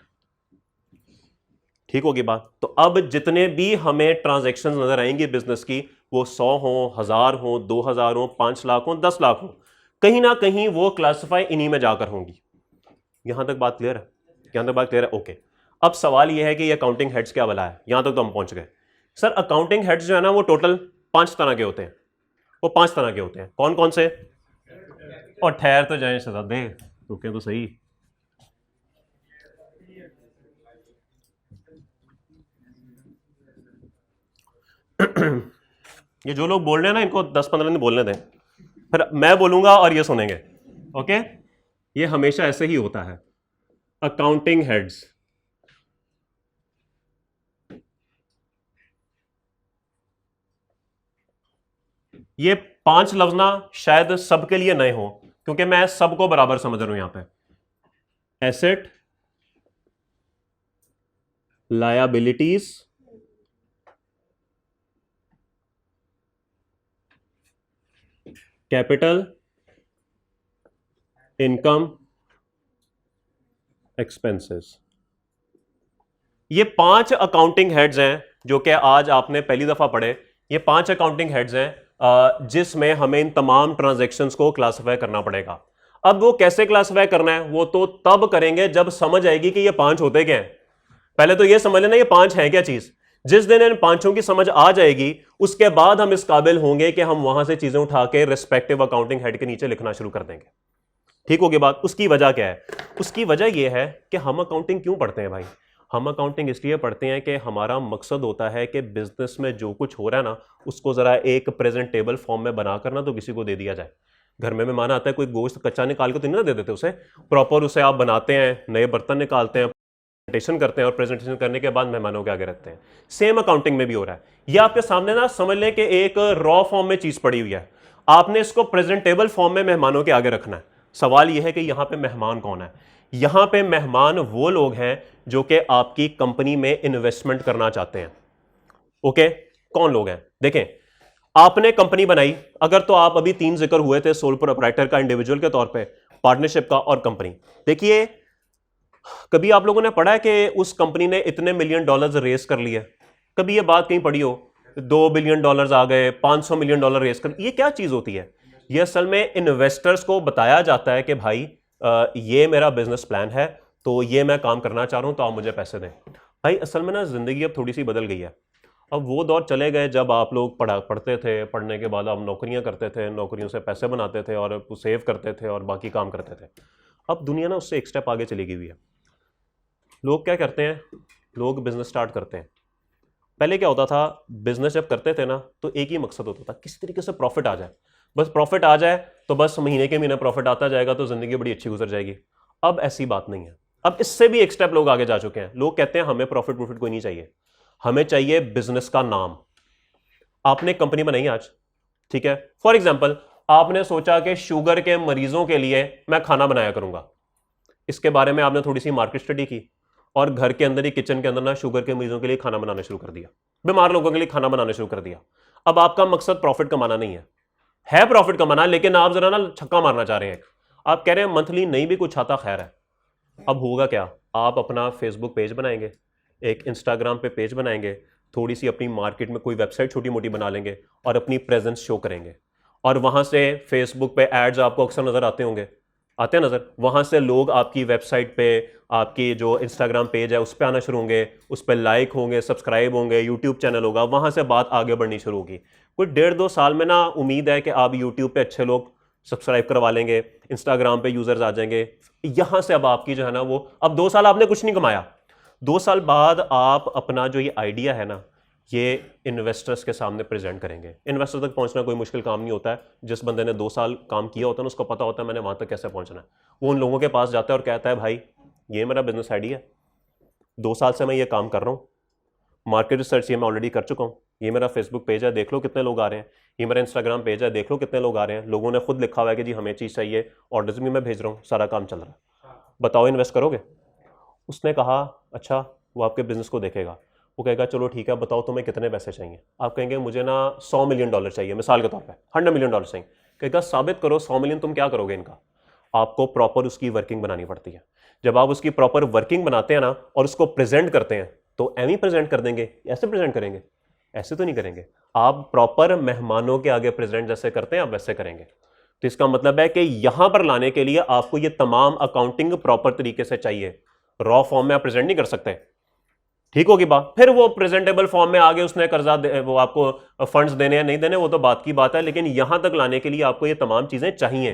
ठीक होगी बात? तो अब जितने भी हमें ट्रांजैक्शंस नजर आएंगे बिजनेस की, वो 100 हो, 1000 हो, 2000 हो, 5 लाख हो, 10 लाख हो, कहीं ना कहीं वो क्लासिफाई इन्हीं में जाकर होंगी। यहां तक बात क्लियर है? यहां तक बात क्लियर है? ओके, अब सवाल यह है कि ये अकाउंटिंग हेड्स क्या भला है? यहां तक तो हम पहुंच गए। सर अकाउंटिंग हेड्स जो है ना वो टोटल 5 तरह के होते हैं। वो 5 तरह के होते हैं। कौन कौन से? और ठहर तो जाए शहजादे, रुके तो सही। ये जो लोग बोल रहे हैं ना इनको 10-15 दिन बोलने दें, फिर मैं बोलूंगा और ये सुनेंगे। ओके, ये हमेशा ऐसे ही होता है। अकाउंटिंग हेड्स, ये 5 लफ्ज ना शायद सबके लिए नए हो क्योंकि मैं सबको बराबर समझ रहा हूं यहां पे। Asset, liabilities, capital, income, expenses. ये 5 अकाउंटिंग हेड्स हैं जो कि आज आपने पहली दफा पढ़े। ये 5 अकाउंटिंग हेड्स हैं जिसमें हमें इन तमाम ट्रांजैक्शंस को क्लासिफाई करना पड़ेगा। अब वो कैसे क्लासिफाई करना है वो तो तब करेंगे जब समझ आएगी कि ये 5 होते क्या हैं। पहले तो ये समझ लेना ये 5 है क्या चीज। जिस दिन इन 5 की समझ आ जाएगी उसके बाद हम इस काबिल होंगे कि हम वहां से चीजें उठा के रिस्पेक्टिव अकाउंटिंग हेड के नीचे लिखना शुरू कर देंगे। ठीक होगी बात? उसकी वजह क्या है? उसकी वजह यह है कि हम अकाउंटिंग क्यों पढ़ते हैं भाई? हम अकाउंटिंग इसलिए पढ़ते हैं कि हमारा मकसद होता है कि बिजनेस में जो कुछ हो रहा है ना उसको ज़रा एक प्रेजेंटेबल फॉर्म में बना कर ना तो किसी को दे दिया जाए। घर में मेहमान आता है, कोई गोश्त कच्चा निकाल के तो नहीं ना दे देते उसे, प्रॉपर उसे आप बनाते हैं, नए बर्तन निकालते हैं, प्रेजेंटेशन करते हैं और प्रेजेंटेशन करने के बाद मेहमानों के आगे रखते हैं। सेम अकाउंटिंग में भी हो रहा है। ये आपके सामने ना समझ लें कि एक रॉ फॉर्म में चीज़ पड़ी हुई है, आपने इसको प्रेजेंटेबल फॉर्म में मेहमानों के आगे रखना है। सवाल यह है कि यहां पे मेहमान कौन है? यहां पे मेहमान वो लोग हैं जो कि आपकी कंपनी में इन्वेस्टमेंट करना चाहते हैं। ओके, कौन लोग हैं? देखें, आपने कंपनी बनाई, अगर तो आप अभी 3 जिक्र हुए थे, सोल प्रोप्राइटर का, इंडिविजुअल के तौर पे, पार्टनरशिप का और कंपनी। देखिए, कभी आप लोगों ने पढ़ा है कि उस कंपनी ने इतने $1 मिलियन रेस कर लिए? कभी ये बात कहीं पढ़ी हो? $2 बिलियन आ गए, $500 मिलियन रेस कर, ये क्या चीज होती है? ये असल में इन्वेस्टर्स को बताया जाता है कि भाई ये मेरा बिजनेस प्लान है, तो ये मैं काम करना चाह रहा हूं, तो आप मुझे पैसे दें। भाई असल में ना जिंदगी अब थोड़ी सी बदल गई है। अब वो दौर चले गए जब आप लोग पढ़ते थे, पढ़ने के बाद आप नौकरियां करते थे, नौकरियों से पैसे बनाते थे और सेव करते थे और बाकी काम करते थे। अब दुनिया ना उससे एक स्टेप आगे चली गई हुई है। लोग क्या करते हैं? लोग बिजनेस स्टार्ट करते हैं। पहले क्या होता था, बिजनेस जब करते थे ना तो एक ही मकसद होता था, किस तरीके से प्रॉफिट आ जाए। बस प्रॉफिट आ जाए तो बस महीने के महीने प्रॉफिट आता जाएगा तो जिंदगी बड़ी अच्छी गुजर जाएगी। अब ऐसी बात नहीं है। अब इससे भी एक स्टेप लोग आगे जा चुके हैं। लोग कहते हैं हमें प्रॉफिट कोई नहीं चाहिए, हमें चाहिए बिजनेस का नाम। आपने कंपनी बनाई आज, ठीक है, फॉर एग्जाम्पल आपने सोचा कि शुगर के मरीजों के लिए मैं खाना बनाया करूंगा। इसके बारे में आपने थोड़ी सी मार्केट स्टडी की और घर के अंदर ही, किचन के अंदर ना, शुगर के मरीजों के लिए खाना बनाना शुरू कर दिया, बीमार लोगों के लिए खाना बनाना शुरू कर दिया। अब आपका मकसद प्रॉफिट कमाना नहीं है प्रॉफिट कमाना, लेकिन आप जरा ना छक्का मारना चाह रहे हैं। आप कह रहे हैं मंथली नहीं भी कुछ आता, खैर है। अब होगा क्या? आप अपना फेसबुक पेज बनाएंगे, एक इंस्टाग्राम पे पेज बनाएंगे, थोड़ी सी अपनी मार्केट में कोई वेबसाइट छोटी मोटी बना लेंगे और अपनी प्रेजेंस शो करेंगे। और वहां से फेसबुक पे एड्स आपको अक्सर नजर आते होंगे, आते हैं नजर, वहां से लोग आपकी वेबसाइट पे, आपकी जो इंस्टाग्राम पेज है उस पर आना शुरू होंगे, उस पर लाइक होंगे, सब्सक्राइब होंगे, यूट्यूब चैनल होगा, वहां से बात आगे बढ़नी शुरू होगी। कोई 1.5-2 साल में ना उम्मीद है कि आप यूट्यूब पे अच्छे लोग सब्सक्राइब करवा लेंगे, इंस्टाग्राम पे यूजर्स आ जाएंगे। यहां से अब आपकी जो है ना वो, अब 2 साल आपने कुछ नहीं कमाया, 2 साल बाद आप अपना जो ये आइडिया है ना ये इन्वेस्टर्स के सामने प्रेजेंट करेंगे। इन्वेस्टर तक पहुंचना कोई मुश्किल काम नहीं होता है। जिस बंदे ने 2 साल काम किया होता है ना उसको पता होता है मैंने वहां तक कैसे पहुंचना है। वो उन लोगों के पास जाता है और कहता है भाई ये मेरा बिजनेस आइडिया है, 2 साल से मैं ये काम कर रहा हूँ, मार्केट रिसर्च ये मैं ऑलरेडी कर चुका हूँ, ये मेरा फेसबुक पेज है, देख लो कितने लोग आ रहे हैं, ये मेरा इंस्टाग्राम पेज है, देख लो कितने लोग आ रहे हैं, लोगों ने खुद लिखा हुआ है कि जी हमें चीज़ चाहिए, ऑर्डर्स भी मैं भेज रहा हूँ, सारा काम चल रहा है, बताओ इन्वेस्ट करोगे? उसने कहा अच्छा, वो आपके बिजनेस को देखेगा, वो कहेगा चलो ठीक है, बताओ तुम्हें कितने पैसे चाहिए? आप कहेंगे मुझे ना $100 मिलियन चाहिए, मिसाल के तौर पे $100 मिलियन चाहिए। कहेगा साबित करो 100 मिलियन तुम क्या करोगे इनका? आपको प्रॉपर उसकी वर्किंग बनानी पड़ती है। जब आप उसकी प्रॉपर वर्किंग बनाते हैं ना और उसको प्रेजेंट करते हैं तो एम ही प्रेजेंट कर देंगे, ऐसे प्रेजेंट करेंगे? ऐसे तो नहीं करेंगे। आप प्रॉपर मेहमानों के आगे प्रेजेंट जैसे करते हैं आप वैसे करेंगे। तो इसका मतलब है कि यहां पर लाने के लिए आपको ये तमाम अकाउंटिंग प्रॉपर तरीके से चाहिए। रॉ फॉर्म में आप प्रेजेंट नहीं कर सकते, ठीक होगी बात। फिर वो प्रेजेंटेबल फॉर्म में आगे उसने कर्जा वो आपको फंड्स देने या नहीं देने वो तो बात की बात है, लेकिन यहां तक लाने के लिए आपको ये तमाम चीजें चाहिए,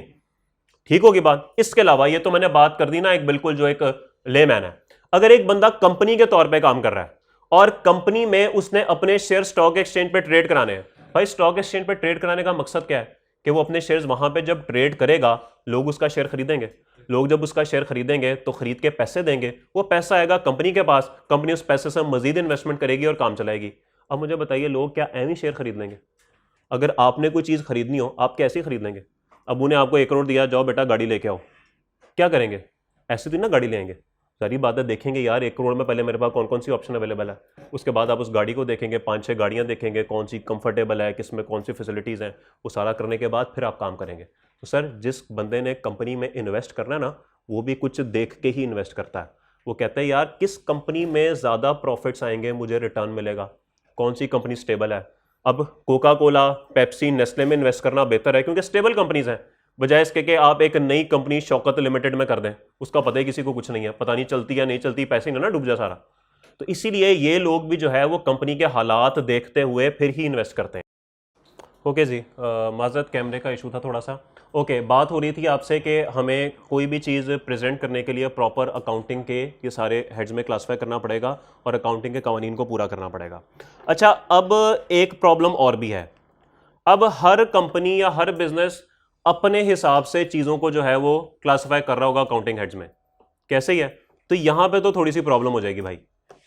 ठीक होगी बात। इसके अलावा ये तो मैंने बात कर दी ना एक बिल्कुल जो एक लेमैन है। अगर एक बंदा कंपनी के तौर पे काम कर रहा है और कंपनी में उसने अपने शेयर स्टॉक एक्सचेंज पे ट्रेड कराने हैं, भाई स्टॉक एक्सचेंज पे ट्रेड कराने का मकसद क्या है कि वो अपने शेयर्स वहां पे जब ट्रेड करेगा लोग उसका शेयर खरीदेंगे, लोग जब उसका शेयर खरीदेंगे तो खरीद के पैसे देंगे, वो पैसा आएगा कंपनी के पास, कंपनी उस पैसे से मजीद इन्वेस्टमेंट करेगी और काम चलाएगी। अब मुझे बताइए लोग क्या एवं शेयर खरीद लेंगे? अगर आपने कोई चीज़ खरीदनी हो आप कैसे खरीद लेंगे? अब उन्हें आपको 1 करोड़ दिया, जाओ बेटा गाड़ी लेके आओ, क्या करेंगे? ऐसे तो ना गाड़ी लेंगे, सारी बात है देखेंगे यार 1 करोड़ में पहले मेरे पास कौन कौन सी ऑप्शन अवेलेबल है, उसके बाद आप उस गाड़ी को देखेंगे, 5-6 गाड़ियां देखेंगे, कौन सी कंफर्टेबल है, किस में कौन सी फैसिलिटीज़ हैं, वो सारा करने के बाद फिर आप काम करेंगे। तो सर जिस बंदे ने कंपनी में इन्वेस्ट करना है ना वो भी कुछ देख के ही इन्वेस्ट करता है। वो कहता है यार किस कंपनी में ज़्यादा प्रॉफिट्स आएंगे, मुझे रिटर्न मिलेगा, कौन सी कंपनी स्टेबल है। अब कोका कोला, पेप्सी, नेस्ले में इन्वेस्ट करना बेहतर है क्योंकि स्टेबल कंपनीज हैं, बजाय इसके कि आप एक नई कंपनी शौकत लिमिटेड में कर दें, उसका पता ही किसी को कुछ नहीं है, पता नहीं चलती या नहीं चलती, पैसे ना डूब जाए सारा। तो इसीलिए ये लोग भी जो है वो कंपनी के हालात देखते हुए फिर ही इन्वेस्ट करते हैं। ओके जी, माजरत कैमरे का इशू था थोड़ा सा। ओके, बात हो रही थी आपसे कि हमें कोई भी चीज़ प्रेजेंट करने के लिए प्रॉपर अकाउंटिंग के ये सारे हेड्स में क्लासीफाई करना पड़ेगा और अकाउंटिंग के कवानीन को पूरा करना पड़ेगा। अच्छा, अब एक प्रॉब्लम और भी है। अब हर कंपनी या हर बिजनेस अपने हिसाब से चीज़ों को जो है वो क्लासीफाई कर रहा होगा अकाउंटिंग हेड्स में, कैसे ही है? तो यहां पे तो थोड़ी सी प्रॉब्लम हो जाएगी भाई।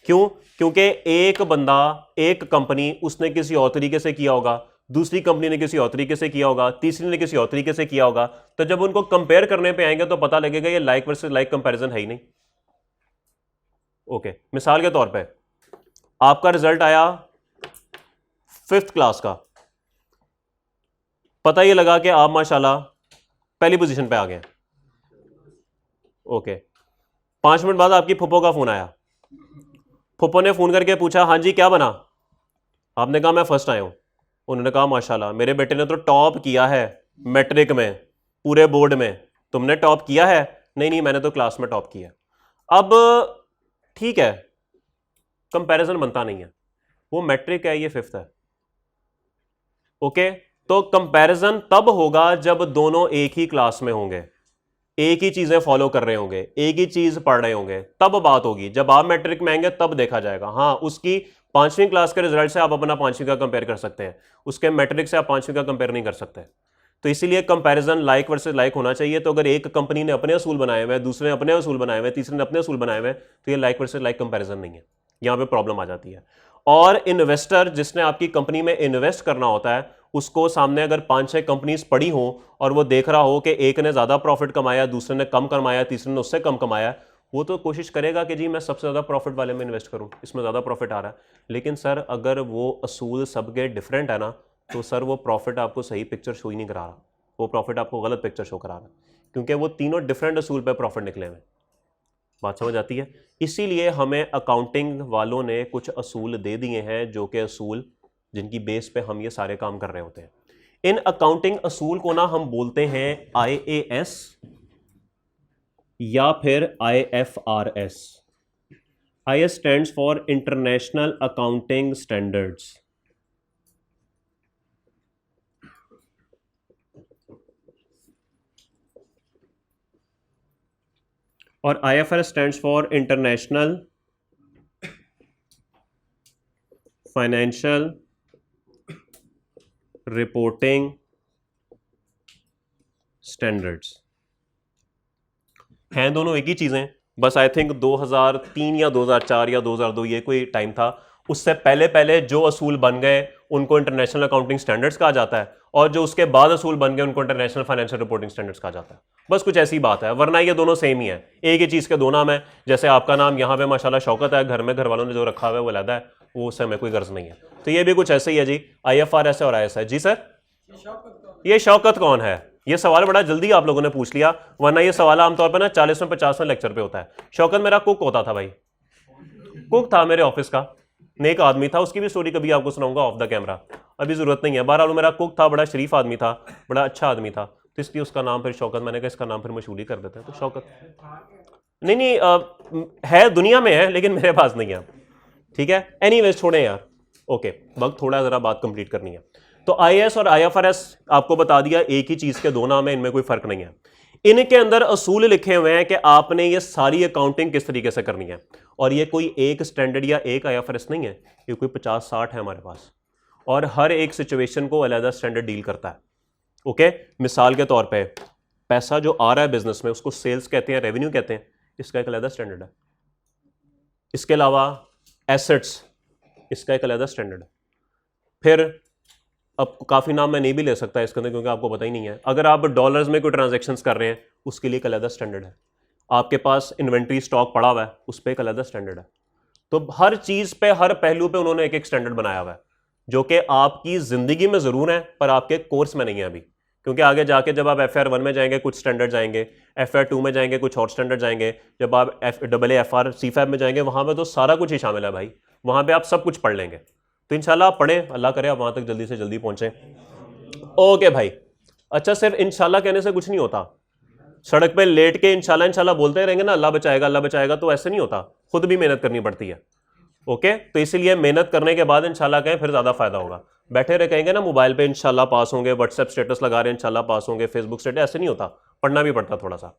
क्यों? क्योंकि एक बंदा, एक कंपनी, उसने किसी और तरीके से किया होगा, दूसरी कंपनी ने किसी और तरीके से किया होगा, तीसरी ने किसी और तरीके से किया होगा। तो जब उनको कंपेयर करने पे आएंगे तो पता लगेगा ये लाइक वर्सेस लाइक कंपैरिजन है ही नहीं। ओके, मिसाल के तौर पे आपका रिजल्ट आया 5th क्लास का, पता ये लगा कि आप माशाल्लाह पहली पोजीशन पे आ गए। ओके, 5 मिनट बाद आपकी फुप्पो का फोन आया। फुप्पो ने फोन करके पूछा, हाँ जी क्या बना? आपने कहा मैं फर्स्ट आया हूं। उन्होंने कहा माशाल्लाह मेरे बेटे ने तो टॉप किया है मैट्रिक में, पूरे बोर्ड में। तुमने टॉप किया है? नहीं नहीं, मैंने तो क्लास में टॉप किया। अब ठीक है, कंपैरिजन बनता नहीं है। वो मैट्रिक है, ये 5th है। ओके, तो कंपैरिजन तब होगा जब दोनों एक ही क्लास में होंगे, एक ही चीजें फॉलो कर रहे होंगे, एक ही चीज पढ़ रहे होंगे, तब बात होगी। जब आप मैट्रिक में आएंगे तब देखा जाएगा। हाँ, उसकी 5वीं क्लास के रिजल्ट से आप अपना 5वीं का कंपेयर कर सकते हैं, उसके मैट्रिक से आप 5वीं का कंपेयर नहीं कर सकते। तो इसीलिए कंपैरिजन लाइक वर्सेस लाइक होना चाहिए। तो अगर एक कंपनी ने अपने असूल बनाए हुए, दूसरे ने अपने असूल बनाए हुए, तीसरे ने अपने असूल बनाए हुए, तो ये लाइक वर्सेस लाइक कंपैरिजन नहीं है, यहां पे प्रॉब्लम आ जाती है। और इन्वेस्टर जिसने आपकी कंपनी में इन्वेस्ट करना होता है, उसको सामने अगर 5-6 कंपनीज पड़ी हो और वो देख रहा हो कि एक ने ज्यादा प्रॉफिट कमाया, दूसरे ने कम कमाया, तीसरे ने उससे कम कमाया, वो तो कोशिश करेगा कि जी मैं सबसे ज्यादा प्रॉफिट वाले में इन्वेस्ट करूं, इसमें ज्यादा प्रॉफिट आ रहा है। लेकिन सर अगर वो असूल सबके डिफरेंट है ना, तो सर वो प्रॉफिट आपको सही पिक्चर शो ही नहीं करा रहा, वो प्रॉफिट आपको गलत पिक्चर शो करा रहा है, क्योंकि वो तीनों डिफरेंट असूल पे प्रॉफिट निकले हुए। बात समझ आती है? इसीलिए हमें अकाउंटिंग वालों ने कुछ असूल दे दिए हैं, जो कि असूल जिनकी बेस पे हम ये सारे काम कर रहे होते हैं। इन अकाउंटिंग असूल को ना हम बोलते हैं IAS या फिर IFRS। IS stands for international accounting standards, और IFRS stands for international financial reporting standards. हैं दोनों एक ही चीजें, बस आई थिंक 2003 या 2004 या 2002 ये कोई टाइम था, उससे पहले पहले जो असूल बन गए उनको इंटरनेशनल अकाउंटिंग स्टैंडर्ड्स कहा जाता है, और जो उसके बाद असूल बन गए उनको इंटरनेशनल फाइनेंशियल रिपोर्टिंग स्टैंडर्ड्स कहा जाता है। बस कुछ ऐसी बात है, वरना ये दोनों सेम ही है, एक ही चीज के दो नाम है। जैसे आपका नाम यहाँ पे माशाल्लाह शौकत है, घर में घर वालों ने जो रखा हुआ है वो अलग है, वो उससे हमें कोई गर्ज नहीं है। तो ये भी कुछ ऐसे ही है जी, IFRS और IS है। जी सर, ये शौकत कौन है? ये सवाल बड़ा जल्दी आप लोगों ने पूछ लिया, वरना ये सवाल आमतौर पर ना 40 में 50 लेक्चर पे होता है। शौकत मेरा कुक होता था भाई, कुक था मेरे ऑफिस का, नेक आदमी था, उसकी भी स्टोरी कभी आपको सुनाऊंगा ऑफ द कैमरा, अभी जरूरत नहीं है। बहरहाल मेरा कुक था, बड़ा शरीफ आदमी था, बड़ा अच्छा आदमी था, तो इसलिए उसका नाम फिर शौकत, मैंने कहा इसका नाम फिर मशहूरी कर देते हैं, तो शौकत। नहीं नहीं है, दुनिया में है, लेकिन मेरे पास नहीं है। ठीक है, एनीवेज छोड़ें यार। ओके, वक्त थोड़ा जरा बात कंप्लीट करनी है। तो IAS और IFRS आपको बता दिया, एक ही चीज के दो नाम है, इनमें कोई फर्क नहीं है। इनके अंदर असूल लिखे हुए हैं कि आपने ये सारी अकाउंटिंग किस तरीके से करनी है, और ये कोई एक स्टैंडर्ड या एक IFRS नहीं है, ये कोई 50-60 है हमारे पास, और हर एक सिचुएशन को अलग स्टैंडर्ड डील करता है। ओके, मिसाल के तौर पे पैसा जो आ रहा है बिजनेस में उसको सेल्स कहते हैं, रेवेन्यू कहते हैं, इसका एक अलग स्टैंडर्ड है। इसके अलावा एसेट्स, इसका एक अलग स्टैंडर्ड है। फिर अब काफ़ी नाम मैं नहीं भी ले सकता इसके अंदर, क्योंकि आपको पता ही नहीं है। अगर आप डॉलर्स में कोई ट्रांजैक्शंस कर रहे हैं, उसके लिए एक अलग स्टैंडर्ड है। आपके पास इन्वेंट्री स्टॉक पड़ा हुआ है, उस पर एक अलग स्टैंडर्ड है। तो हर चीज़ पे, हर पहलू पे उन्होंने एक एक स्टैंडर्ड बनाया हुआ है, जो कि आपकी ज़िंदगी में ज़रूर है पर आपके कोर्स में नहीं है अभी, क्योंकि आगे जाके जब आप FR1 में जाएंगे कुछ स्टैंडर्ड जाएंगे, FR2 में जाएंगे कुछ और स्टैंडर्ड जाएंगे, जब आप FR CFAB में जाएंगे वहाँ पर तो सारा कुछ ही शामिल है भाई, वहाँ पर आप सब कुछ पढ़ लेंगे। तो इंशाल्लाह आप पढ़ें, अल्लाह करे आप वहाँ तक जल्दी से जल्दी पहुँचें। ओके भाई, अच्छा सिर्फ इंशाल्लाह कहने से कुछ नहीं होता। सड़क पे लेट के इंशाल्लाह इंशाल्लाह बोलते रहेंगे ना अल्लाह बचाएगा, तो ऐसे नहीं होता, खुद भी मेहनत करनी पड़ती है। ओके, तो इसीलिए मेहनत करने के बाद इंशाल्लाह कहें, फिर ज़्यादा फायदा होगा। बैठे रह कहेंगे ना मोबाइल पे इंशाल्लाह पास होंगे, व्हाट्सएप स्टेटस लगा रहे हैं इंशाल्लाह पास होंगे, फेसबुक स्टेटस, ऐसे नहीं होता, पढ़ना भी पड़ता थोड़ा सा।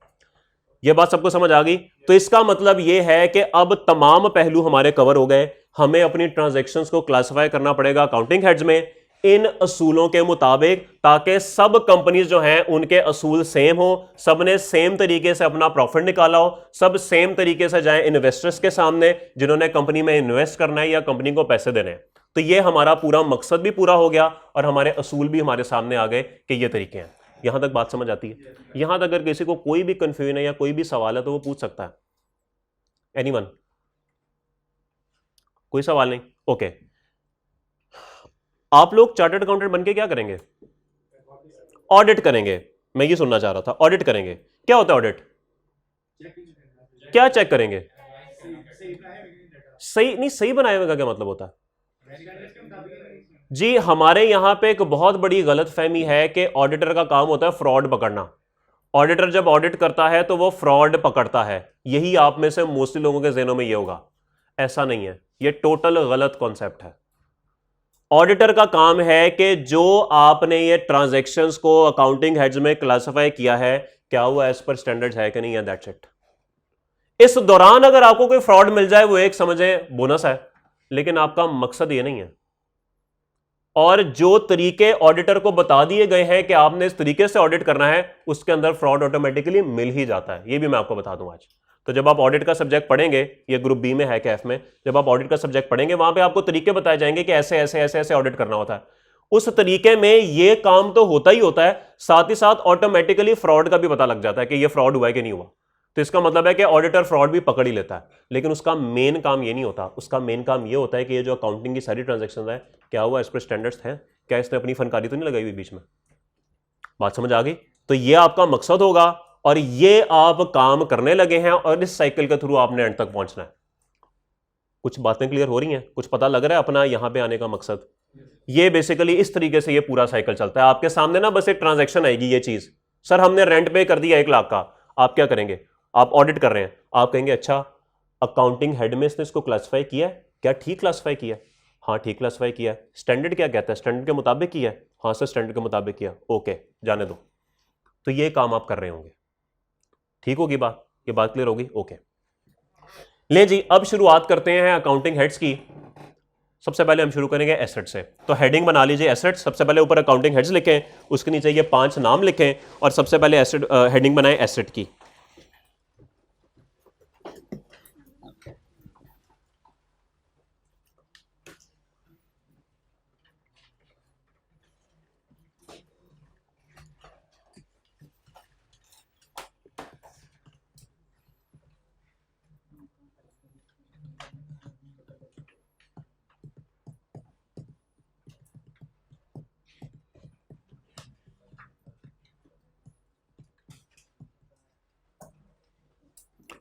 ये बात सबको समझ आ गई? तो इसका मतलब ये है कि अब तमाम पहलू हमारे कवर हो गए। हमें अपनी ट्रांजैक्शंस को क्लासिफाई करना पड़ेगा अकाउंटिंग हेड्स में इन असूलों के मुताबिक, ताकि सब कंपनीज जो हैं उनके असूल सेम हो, सब ने सेम तरीके से अपना प्रॉफिट निकाला हो, सब सेम तरीके से जाएं इन्वेस्टर्स के सामने जिन्होंने कंपनी में इन्वेस्ट करना है या कंपनी को पैसे देने हैं। तो ये हमारा पूरा मकसद भी पूरा हो गया और हमारे असूल भी हमारे सामने आ गए कि ये तरीके हैं। यहां तक बात समझ आती है? यहां तक अगर किसी को कोई भी कंफ्यूजन है या कोई भी सवाल है तो वो पूछ सकता है। एनीवन? कोई सवाल नहीं? ओके। आप लोग चार्टर्ड अकाउंटेंट बनके क्या करेंगे? ऑडिट करेंगे। मैं ये सुनना चाह रहा था, ऑडिट करेंगे। क्या होता है ऑडिट? क्या चेक करेंगे? सही नहीं, सही बनाए हुए का क्या मतलब होता है जी? हमारे यहां पे एक बहुत बड़ी गलतफहमी है कि ऑडिटर का काम होता है फ्रॉड पकड़ना। ऑडिटर जब ऑडिट करता है तो वो फ्रॉड पकड़ता है। यही आप में से मोस्टली लोगों के ज़हनों में ये होगा। ऐसा नहीं है, ये टोटल गलत कॉन्सेप्ट है। ऑडिटर का काम है कि जो आपने ये ट्रांजैक्शंस को अकाउंटिंग हेड्स में क्लासिफाई किया है, क्या वो एज पर स्टैंडर्ड्स है कि नहीं है, दैट्स इट। इस दौरान अगर आपको कोई फ्रॉड मिल जाए वो एक समझे बोनस है, लेकिन आपका मकसद ये नहीं है। और जो तरीके ऑडिटर को बता दिए गए हैं कि आपने इस तरीके से ऑडिट करना है, उसके अंदर फ्रॉड ऑटोमेटिकली मिल ही जाता है। ये भी मैं आपको बता दूं आज। तो जब आप ऑडिट का सब्जेक्ट पढ़ेंगे, ये ग्रुप बी में है कैफ में, जब आप ऑडिट का सब्जेक्ट पढ़ेंगे वहां पे आपको तरीके बताए जाएंगे कि ऐसे ऐसे ऐसे ऐसे ऑडिट करना होता है। उस तरीके में ये काम तो होता ही होता है, साथ ही साथ ऑटोमेटिकली फ्रॉड का भी पता लग जाता है कि ये फ्रॉड हुआ है कि नहीं हुआ। तो इसका मतलब है कि ऑडिटर फ्रॉड भी पकड़ ही लेता है, लेकिन उसका मेन काम ये नहीं होता। उसका मेन काम ये होता है कि ये जो अकाउंटिंग की सारी ट्रांजैक्शन है, क्या हुआ, इस पर स्टैंडर्ड्स हैं, क्या इसने अपनी फनकारी तो नहीं लगाई हुई बीच में? बात समझ आ गई? तो ये आपका मकसद होगा और ये आप काम करने लगे हैं और इस साइकिल के थ्रू आपने एंड तक पहुंचना है। कुछ बातें क्लियर हो रही हैं? कुछ पता लग रहा है अपना यहां पे आने का मकसद? ये बेसिकली इस तरीके से ये पूरा साइकिल चलता है। आपके सामने ना बस एक ट्रांजैक्शन आएगी, ये चीज, सर हमने रेंट पे कर दिया 1 लाख का, आप क्या करेंगे? आप ऑडिट कर रहे हैं, आप कहेंगे अच्छा अकाउंटिंग हेड में इसने इसको क्लासिफाई किया है, क्या ठीक क्लासिफाई किया? हाँ ठीक क्लासिफाई किया। स्टैंडर्ड क्या कहता है? स्टैंडर्ड के मुताबिक किया है? हाँ सर स्टैंडर्ड के मुताबिक किया। ओके जाने दो। तो ये काम आप कर रहे होंगे। ठीक होगी बात? ये बात क्लियर होगी? ओके ले जी, अब शुरुआत करते हैं अकाउंटिंग हेड्स की। सबसे पहले हम शुरू करेंगे एसेट से। तो हेडिंग बना लीजिए एसेट। सबसे पहले ऊपर अकाउंटिंग हेड्स लिखें, उसके नीचे ये 5 नाम लिखें और सबसे पहले एसेट हेडिंग बनाएं एसेट की।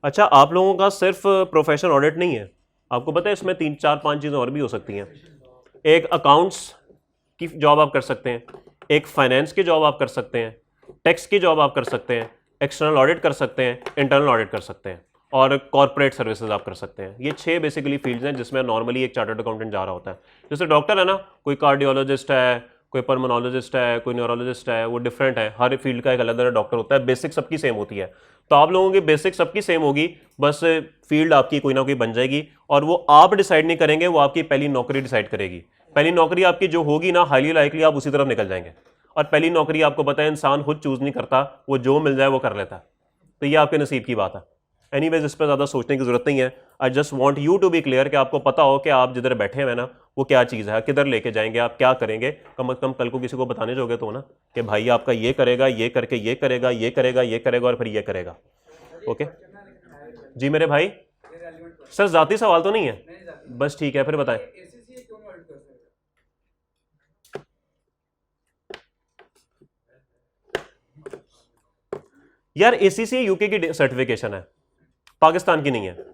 अच्छा, आप लोगों का सिर्फ प्रोफेशनल ऑडिट नहीं है, आपको पता है इसमें 3 4 5 चीज़ें और भी हो सकती हैं। एक अकाउंट्स की जॉब आप कर सकते हैं, एक फाइनेंस की जॉब आप कर सकते हैं, टैक्स की जॉब आप कर सकते हैं, एक्सटर्नल ऑडिट कर सकते हैं, इंटरनल ऑडिट कर सकते हैं और कॉर्पोरेट सर्विसेज आप कर सकते हैं। ये 6 बेसिकली फील्ड्स हैं जिसमें नॉर्मली एक चार्टर्ड अकाउंटेंट जा रहा होता है। जैसे डॉक्टर है ना, कोई कार्डियोलॉजिस्ट है, कोई पर्मोनोलॉजिस्ट है, कोई न्यूरोलॉजिस्ट है, वो डिफरेंट है, हर फील्ड का एक अलग अलग डॉक्टर होता है। बेसिक सबकी सेम होती है। तो आप लोगों की बेसिक सबकी सेम होगी, बस फील्ड आपकी कोई ना कोई बन जाएगी और वो आप डिसाइड नहीं करेंगे, वो आपकी पहली नौकरी डिसाइड करेगी। पहली नौकरी आपकी जो होगी ना, हाईली लाइकली आप उसी तरफ निकल जाएंगे। और पहली नौकरी आपको पता है इंसान खुद चूज नहीं करता, वो जो मिल जाए वो कर लेता है। तो ये आपके नसीब की बात है। एनीवेज इस पर ज़्यादा सोचने की जरूरत नहीं है। I just want you to be clear कि आपको पता हो कि आप जिधर बैठे हुए ना वो क्या चीज़ है, किधर लेके जाएंगे, आप क्या करेंगे। कम से कम कल को किसी को बताने जोगे तो ना कि भाई आपका ये करेगा, ये करके ये करेगा, ये करेगा, ये करेगा और फिर ये करेगा। ओके जी मेरे भाई। सर जाती सवाल तो नहीं है? बस ठीक है, फिर बताएं। यार एसीसी यूके की सर्टिफिकेशन है, पाकिस्तान की नहीं है।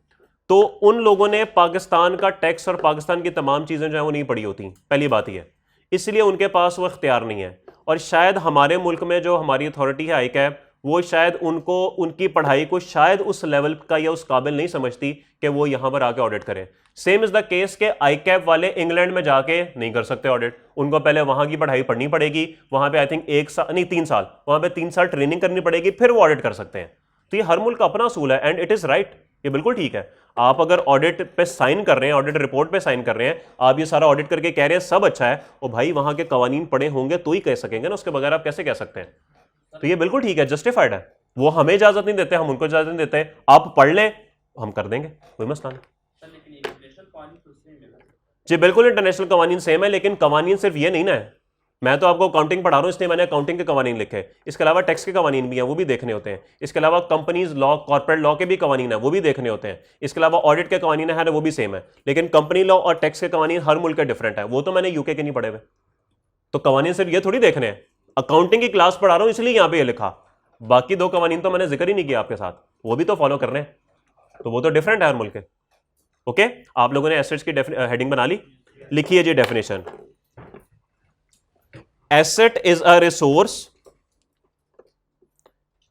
तो उन लोगों ने पाकिस्तान का टैक्स और पाकिस्तान की तमाम चीज़ें जो है वो नहीं पढ़ी होती, पहली बात ये, इसलिए उनके पास वो इख्तियार नहीं है। और शायद हमारे मुल्क में जो हमारी अथॉरिटी है आईकैब, वो शायद उनको उनकी पढ़ाई को शायद उस लेवल का या उस काबिल नहीं समझती कि वो यहां पर आके ऑडिट करें। सेम इज द केस के आई कैप वाले इंग्लैंड में जाके नहीं कर सकते ऑडिट, उनको पहले वहां की पढ़ाई पढ़नी पड़ेगी, वहां पे आई थिंक 1 साल नहीं 3 साल, वहां पे 3 साल ट्रेनिंग करनी पड़ेगी, फिर वो ऑडिट कर सकते हैं। तो ये हर मुल्क का अपना असूल है एंड इट इज राइट, ये बिल्कुल ठीक है। आप अगर ऑडिट पे साइन कर रहे हैं, ऑडिट रिपोर्ट पे साइन कर रहे हैं, आप ये सारा ऑडिट करके कह रहे हैं सब अच्छा है, और भाई वहां के कवानीन पढ़े होंगे तो ही कह सकेंगे ना, उसके बगैर आप कैसे कह सकते हैं? तो ये बिल्कुल ठीक है, जस्टिफाइड है। वो हमें इजाजत नहीं देते, हम उनको इजाजत नहीं देते, आप पढ़ लें हम कर देंगे, कोई मसला नहीं। जी बिल्कुल, इंटरनेशनल कवानीन सेम है, लेकिन कवानीन सिर्फ ये नहीं ना है। मैं तो आपको अकाउंटिंग पढ़ा रहा हूं इसलिए मैंने अकाउंटिंग के कवानीन लिखे, इसके अलावा टैक्स के कवानीन भी हैं, वो भी देखने होते हैं। इसके अलावा कंपनीज लॉ, कॉर्पोरेट लॉ के भी कवानीन है, वो भी देखने होते हैं। इसके अलावा ऑडिट के कवानीन है, वो भी सेम है, लेकिन कंपनी लॉ और टैक्स के कवानीन हर मुल्क के डिफरेंट है। वो तो मैंने यूके के नहीं पढ़े हुए, तो कवानीन सिर्फ ये थोड़ी देखने हैं। अकाउंटिंग की क्लास पढ़ा रहा हूं इसलिए यहां पर लिखा, बाकी 2 कवानीन तो मैंने जिक्र ही नहीं किया आपके साथ, वो भी तो फॉलो कर रहे हैं, तो वो तो डिफरेंट है हर मुल्क के। ओके, आप लोगों ने एसेट्स की हेडिंग बना ली, लिखिए जी definition. Asset is a resource.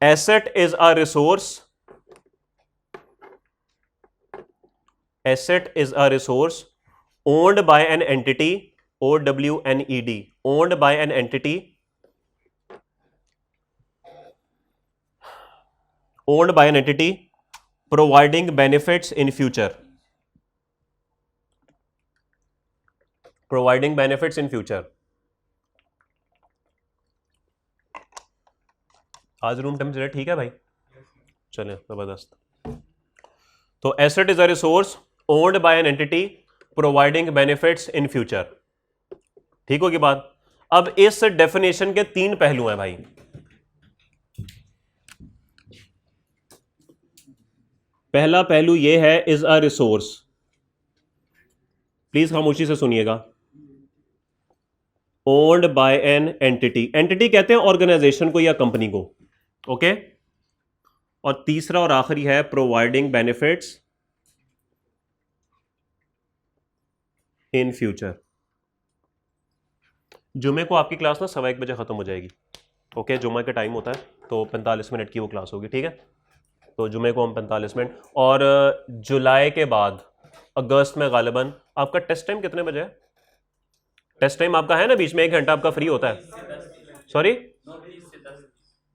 Asset is a resource. Asset is a resource owned by an entity, OWNED, owned by an entity, owned by an entity, providing benefits in future. Providing benefits in future. आज room temperature ठीक है भाई? चलें, जबरदस्त। तो asset is a resource owned by an entity providing benefits in future. ठीक होगी बात? अब इस डेफिनेशन के 3 पहलू हैं भाई। पहला पहलू ये है इज अ रिसोर्स, प्लीज खामोशी से सुनिएगा। Owned by an entity, entity कहते हैं ऑर्गेनाइजेशन को या कंपनी को, ओके। और तीसरा और आखिरी है प्रोवाइडिंग बेनिफिट्स इन फ्यूचर। जुमे को आपकी क्लास ना 1:15 बजे खत्म हो जाएगी, ओके। जुमे का टाइम होता है तो 45 मिनट की वो क्लास होगी, ठीक है। तो जुमे को हम 45 मिनट, और जुलाई के बाद अगस्त में गालिबन आपका टेस्ट टाइम कितने बजे है? टेस्ट टाइम आपका है ना, बीच में 1 घंटा आपका फ्री होता है, सॉरी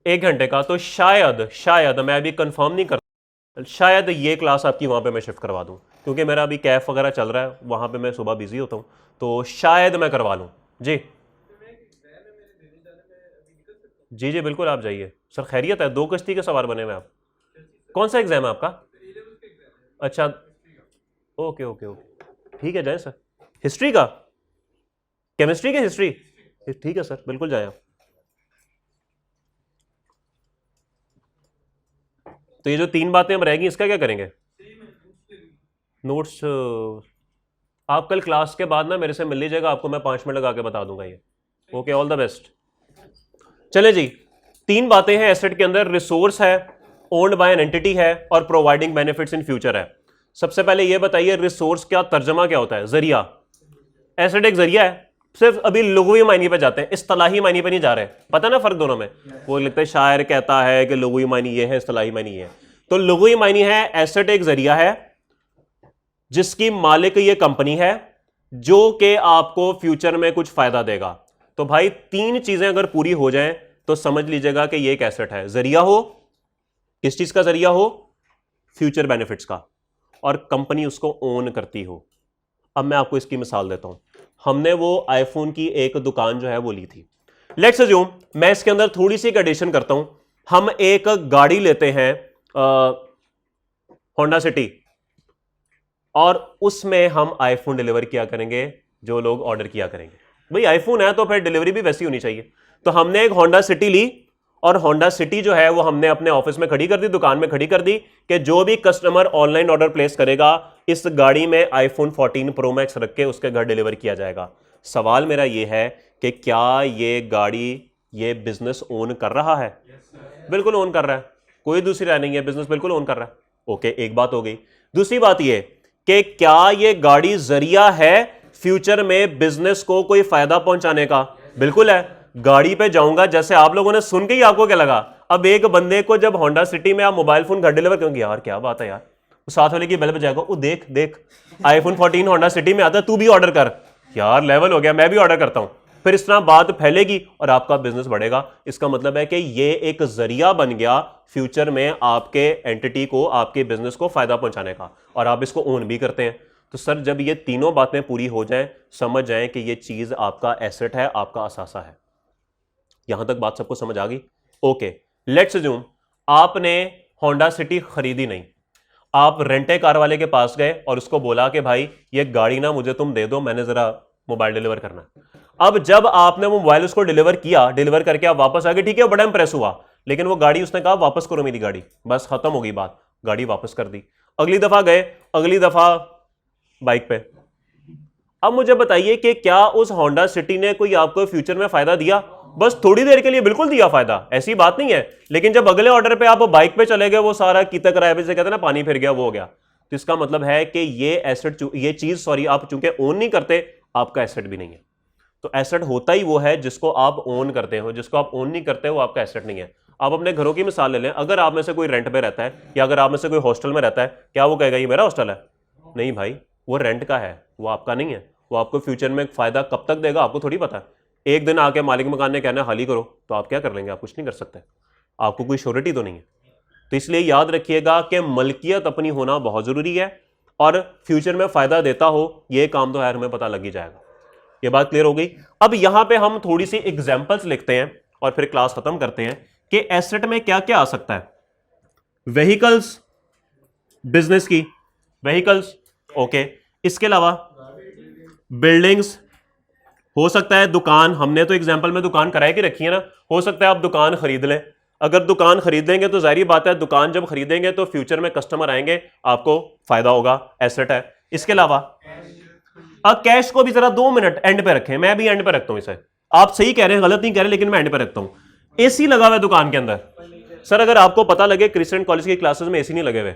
1 घंटे का। तो शायद मैं अभी कंफर्म नहीं करता, शायद ये क्लास आपकी वहाँ पे मैं शिफ्ट करवा दूँ, क्योंकि मेरा अभी कैफ वगैरह चल रहा है, वहाँ पे मैं सुबह बिजी होता हूँ, तो शायद मैं करवा लूँ जी। जी जी बिल्कुल, आप जाइए सर, खैरियत है? 2 कश्ती के सवार बने हुए आप? कौन सा एग्जाम है आपका? अच्छा, ओके ओके ओके, ठीक है, जाए सर। हिस्ट्री का, केमिस्ट्री के हिस्ट्री, ठीक है सर, बिल्कुल जाए आप। तो ये जो 3 बातें अब रहेगी, इसका क्या करेंगे? नोट्स आप कल क्लास के बाद ना मेरे से मिल लीजिएगा, आपको मैं 5 मिनट लगा के बता दूंगा ये, ओके। All the best. चले जी, 3 बातें हैं एसेट के अंदर, रिसोर्स है, ओन्ड बाय एन एंटिटी है, और प्रोवाइडिंग बेनिफिट्स इन फ्यूचर है। सबसे पहले ये बताइए, रिसोर्स का तर्जमा क्या होता है? जरिया। एसेट एक जरिया है, सिर्फ अभी लुग़वी मायने पे जाते हैं, इस्तिलाही मायने पे नहीं जा रहे। पता ना फर्क दोनों में? वो लिखते हैं शायर कहता है कि लुग़वी मायने ये है, इस्तिलाही मायने ये है। तो लुग़वी मायने है एसेट एक जरिया है जिसकी मालिक ये कंपनी है, जो कि आपको फ्यूचर में कुछ फायदा देगा। तो भाई 3 चीजें अगर पूरी हो जाएं तो समझ लीजिएगा कि ये एक एसेट है। जरिया हो, किस चीज का जरिया हो? फ्यूचर बेनिफिट्स का, और कंपनी उसको ओन करती हो। अब मैं आपको इसकी मिसाल देता हूं। हमने वो आईफोन की एक दुकान जो है वो ली थी। लेट्स अज्यूम, मैं इसके अंदर थोड़ी सी एक एडिशन करता हूं। हम एक गाड़ी लेते हैं होंडा सिटी, और उसमें हम आईफोन डिलीवर किया करेंगे, जो लोग ऑर्डर किया करेंगे। भाई आईफोन है तो फिर डिलीवरी भी वैसी होनी चाहिए। तो हमने एक होंडा सिटी ली, और होंडा सिटी जो है वो हमने अपने ऑफिस में खड़ी कर दी, दुकान में खड़ी कर दी, कि जो भी कस्टमर ऑनलाइन ऑर्डर प्लेस करेगा, इस गाड़ी में आईफोन 14 प्रो मैक्स रख के उसके घर डिलीवर किया जाएगा। सवाल मेरा ये है कि क्या ये गाड़ी, ये बिजनेस ओन कर रहा है? बिल्कुल ओन कर रहा है, कोई दूसरी राय नहीं है, बिजनेस बिल्कुल ओन कर रहा है। ओके, एक बात हो गई। दूसरी बात ये कि क्या ये गाड़ी जरिया है फ्यूचर में बिजनेस को कोई फायदा पहुंचाने का? बिल्कुल है। गाड़ी पे जाऊंगा, जैसे आप लोगों ने सुन के ही आपको क्या लगा, अब एक बंदे को जब होंडा सिटी में आप मोबाइल फोन घर डिलीवर करोगे, यार क्या बात है यार, वो साथ वाले की बेल बजाएगा, वो देख देख आईफोन 14 होंडा सिटी में आता है, तू भी ऑर्डर कर, यार लेवल हो गया, मैं भी ऑर्डर करता हूं। फिर इस तरह बात फैलेगी और आपका बिजनेस बढ़ेगा। इसका मतलब है कि ये एक जरिया बन गया फ्यूचर में आपके एंटिटी को, आपके बिजनेस को फायदा पहुंचाने का, और आप इसको ओन भी करते हैं। तो सर जब ये तीनों बातें पूरी हो जाएं, समझ जाएं कि ये चीज आपका एसेट है, आपका असासा है। यहां तक बात सबको समझ आ गई? ओके, लेट्स अज्यूम आपने होंडा सिटी खरीदी नहीं, आप रेंटे कार वाले के पास गए और उसको बोला कि भाई ये गाड़ी ना मुझे तुम दे दो, मैंने जरा मोबाइल डिलीवर करना है। अब जब आपने वो मोबाइल उसको डिलीवर किया, डिलीवर करके आप वापस आ गए, ठीक है, बड़ा इंप्रेस हुआ, लेकिन वो गाड़ी उसने कहा वापस करो मेरी गाड़ी, बस खत्म हो गई बात, गाड़ी वापस कर दी। अगली दफा गए, अगली दफा बाइक पे। अब मुझे बताइए कि क्या उस होंडा सिटी ने कोई आपको फ्यूचर में फायदा दिया? बस थोड़ी देर के लिए बिल्कुल दिया फायदा, ऐसी बात नहीं है, लेकिन जब अगले ऑर्डर पे आप बाइक पे चले गए, वो सारा कीता किराए से कहते हैं ना पानी फिर गया, वो हो गया। तो इसका मतलब है कि ये एसेट, ये चीज सॉरी आप चूंकि ओन नहीं करते, आपका एसेट भी नहीं है। तो एसेट होता ही वो है जिसको आप ओन करते हो, जिसको आप ओन नहीं करते हो वो आपका एसेट नहीं है। आप अपने घरों की मिसाल ले लें, अगर आप में से कोई रेंट पे रहता है या अगर आप में से कोई हॉस्टल में रहता है, क्या वो कहेगा ये मेरा हॉस्टल है? नहीं भाई, वो रेंट का है, वो आपका नहीं है। वो आपको फ्यूचर में फायदा कब तक देगा आपको थोड़ी पता है। एक दिन आके मालिक मकान ने कहना खाली करो, तो आप क्या कर लेंगे? आप कुछ नहीं कर सकते, आपको कोई श्योरिटी तो नहीं है। तो इसलिए याद रखिएगा कि मलकियत अपनी होना बहुत जरूरी है, और फ्यूचर में फायदा देता हो ये काम तो यार हमें पता लग ही जाएगा। ये बात क्लियर हो गई? अब यहां पे हम थोड़ी सी एग्जांपल्स लिखते हैं और फिर क्लास खत्म करते हैं कि एसेट में क्या क्या आ सकता है। व्हीकल्स, बिजनेस की व्हीकल्स, ओके। इसके अलावा बिल्डिंग्स, हो सकता है दुकान, हमने तो एग्जांपल में दुकान किराए की रखी है ना, हो सकता है आप दुकान खरीद लें। अगर दुकान खरीदेंगे तो जाहिर बात है, दुकान जब खरीदेंगे तो फ्यूचर में कस्टमर आएंगे, आपको फायदा होगा, एसेट है। इसके अलावा अब कैश को भी जरा 2 मिनट एंड पे रखें, मैं भी एंड पे रखता हूं इसे, आप सही कह रहे हैं, गलत नहीं कह रहे, लेकिन मैं एंड पे रखता हूं। एसी लगा हुआ है दुकान के अंदर, सर अगर आपको पता लगे क्रिस्चियन कॉलेज की क्लासेस में एसी नहीं लगे हुए,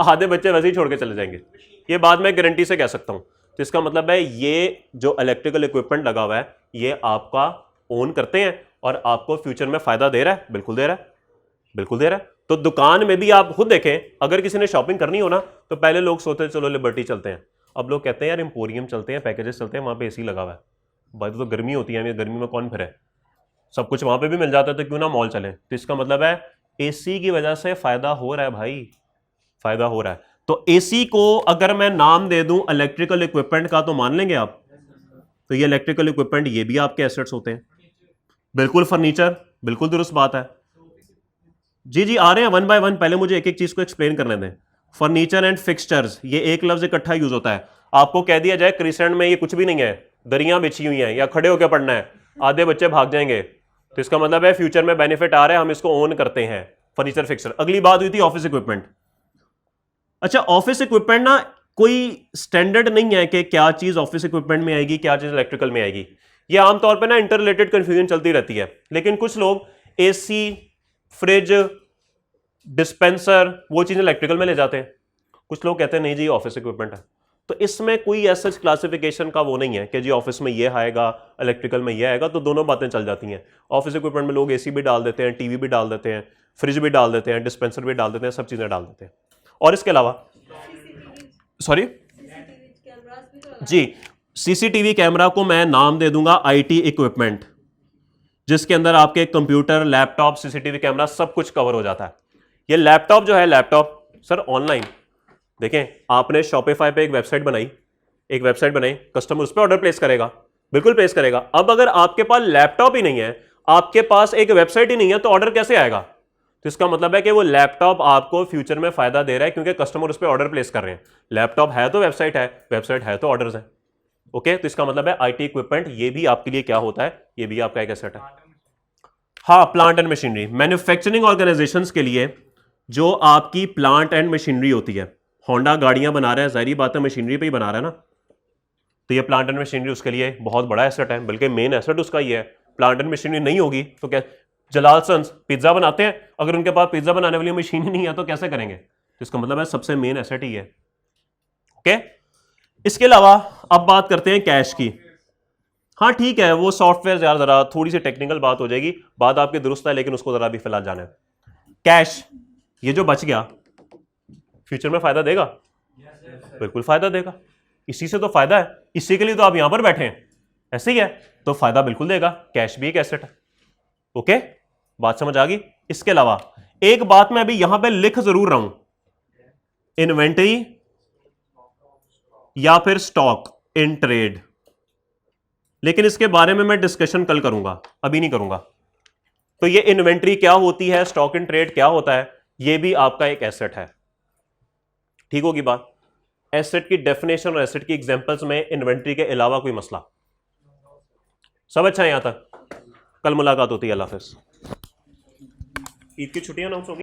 आधे बच्चे वैसे ही छोड़ के चले जाएंगे, ये बात मैं गारंटी से कह सकता हूं। तो इसका मतलब है ये जो इलेक्ट्रिकल इक्विपमेंट लगा हुआ है ये आपका ओन करते हैं और आपको फ्यूचर में फायदा दे रहा है, बिल्कुल दे रहा है, बिल्कुल दे रहा है। तो दुकान में भी आप खुद देखें, अगर किसी ने शॉपिंग करनी हो ना, तो पहले लोग सोचते चलो लिबर्टी चलते हैं, अब लोग कहते हैं यार एम्पोरियम चलते हैं, पैकेजेस चलते हैं, वहां पे एसी लगा हुआ है, भाई तो गर्मी होती है, गर्मी में कौन फिरे, सब कुछ वहां पे भी मिल जाता है, तो क्यों ना मॉल चले। तो इसका मतलब है एसी की वजह से फायदा हो रहा है भाई, फायदा हो रहा है। तो एसी को अगर मैं नाम दे दूं इलेक्ट्रिकल इक्विपमेंट का, तो मान लेंगे आप? तो ये इलेक्ट्रिकल इक्विपमेंट ये भी आपके एसेट्स होते हैं, बिल्कुल। फर्नीचर, बिल्कुल दुरुस्त बात है, जी जी आ रहे हैं वन बाय वन, पहले मुझे एक एक चीज को एक्सप्लेन करने दें। फर्नीचर एंड फिक्सचर्स, ये एक लफ्ज इकट्ठा यूज होता है। आपको कह दिया जाए क्रिस्टियन में ये कुछ भी नहीं है, दरियां बिछी हुई हैं या खड़े होकर पढ़ना है, आधे बच्चे भाग जाएंगे। तो इसका मतलब है फ्यूचर में बेनिफिट आ रहा है, हम इसको ओन करते हैं, फर्नीचर फिक्सचर। अगली बात हुई थी ऑफिस इक्विपमेंट। अच्छा, ऑफिस इक्विपमेंट ना कोई स्टैंडर्ड नहीं है कि क्या चीज ऑफिस इक्विपमेंट में आएगी, क्या चीज इलेक्ट्रिकल में आएगी। ये आमतौर पे ना इंटर रिलेटेड कंफ्यूजन चलती रहती है, लेकिन कुछ लोग एसी, फ्रिज, डिस्पेंसर वो चीजें इलेक्ट्रिकल में ले जाते हैं, कुछ लोग कहते हैं नहीं जी ऑफिस इक्विपमेंट है। तो इसमें कोई ऐसा क्लासिफिकेशन का वो नहीं है कि जी ऑफिस में ये आएगा, इलेक्ट्रिकल में ये आएगा, तो दोनों बातें चल जाती हैं। ऑफिस इक्विपमेंट में लोग एसी भी डाल देते हैं, टीवी भी डाल देते हैं, फ्रिज भी डाल देते हैं, डिस्पेंसर भी डाल देते हैं, सब चीजें डाल देते हैं। और इसके अलावा सॉरी जी, सीसीटीवी कैमरा को मैं नाम दे दूंगा आईटी इक्विपमेंट, जिसके अंदर आपके कंप्यूटर, लैपटॉप, सीसीटीवी कैमरा सब कुछ कवर हो जाता है। ये लैपटॉप जो है, लैपटॉप सर ऑनलाइन देखें, आपने शॉपिफाई पे एक वेबसाइट बनाई, कस्टमर उस पर ऑर्डर प्लेस करेगा, बिल्कुल प्लेस करेगा। अब अगर आपके पास लैपटॉप ही नहीं है, आपके पास एक वेबसाइट ही नहीं है, तो ऑर्डर कैसे आएगा? तो इसका मतलब है कि वो लैपटॉप आपको फ्यूचर में फायदा दे रहा है, क्योंकि कस्टमर उस पर ऑर्डर प्लेस कर रहे हैं। लैपटॉप है तो वेबसाइट है, वेबसाइट है तो ऑर्डर्स है। ओके, तो इसका मतलब है आईटी इक्विपमेंट ये भी आपके लिए क्या होता है, ये भी आपका एक एसेट है। हाँ, plant and machinery, manufacturing organisations के लिए जो आपकी प्लांट एंड मशीनरी होती है, होंडा गाड़ियां बना रहा है, जाहिर बात है मशीनरी पे ही बना रहा है ना, तो ये प्लांट एंड मशीनरी उसके लिए बहुत बड़ा एसेट है, बल्कि मेन एसेट उसका ही है। प्लांट एंड मशीनरी नहीं होगी तो क्या, जलाल सन्स पिज्जा बनाते हैं, अगर उनके पास पिज्जा बनाने वाली मशीन ही नहीं है तो कैसे करेंगे? तो इसका मतलब है सबसे मेन एसेट ही है। ओके, इसके अलावा अब बात करते हैं कैश की। हाँ ठीक है, वो सॉफ्टवेयर यार जरा थोड़ी सी टेक्निकल बात हो जाएगी, बात आपकी दुरुस्त है, लेकिन उसको जरा भी फिलहाल जाना है। कैश, ये जो बच गया फ्यूचर में फायदा देगा? बिल्कुल फायदा देगा, इसी से तो फायदा है, इसी के लिए तो आप यहां पर बैठे हैं, ऐसे ही है, तो फायदा बिल्कुल देगा। कैश भी एक एसेट है। ओके, बात समझ आ गई? इसके अलावा एक बात मैं अभी यहां पे लिख जरूर रहा हूं, इन्वेंटरी या फिर स्टॉक इन ट्रेड, लेकिन इसके बारे में मैं डिस्कशन कल करूंगा, अभी नहीं करूंगा। तो ये इन्वेंटरी क्या होती है, स्टॉक इन ट्रेड क्या होता है, ये भी आपका एक एसेट है। ठीक होगी बात? एसेट की डेफिनेशन और एसेट की एग्जांपल्स में इन्वेंटरी के अलावा कोई मसला? सब अच्छा है यहां तक? कल मुलाकात होती है। अल्लाह हाफिज़। ईद की छुट्टियां अनाउंस होगी।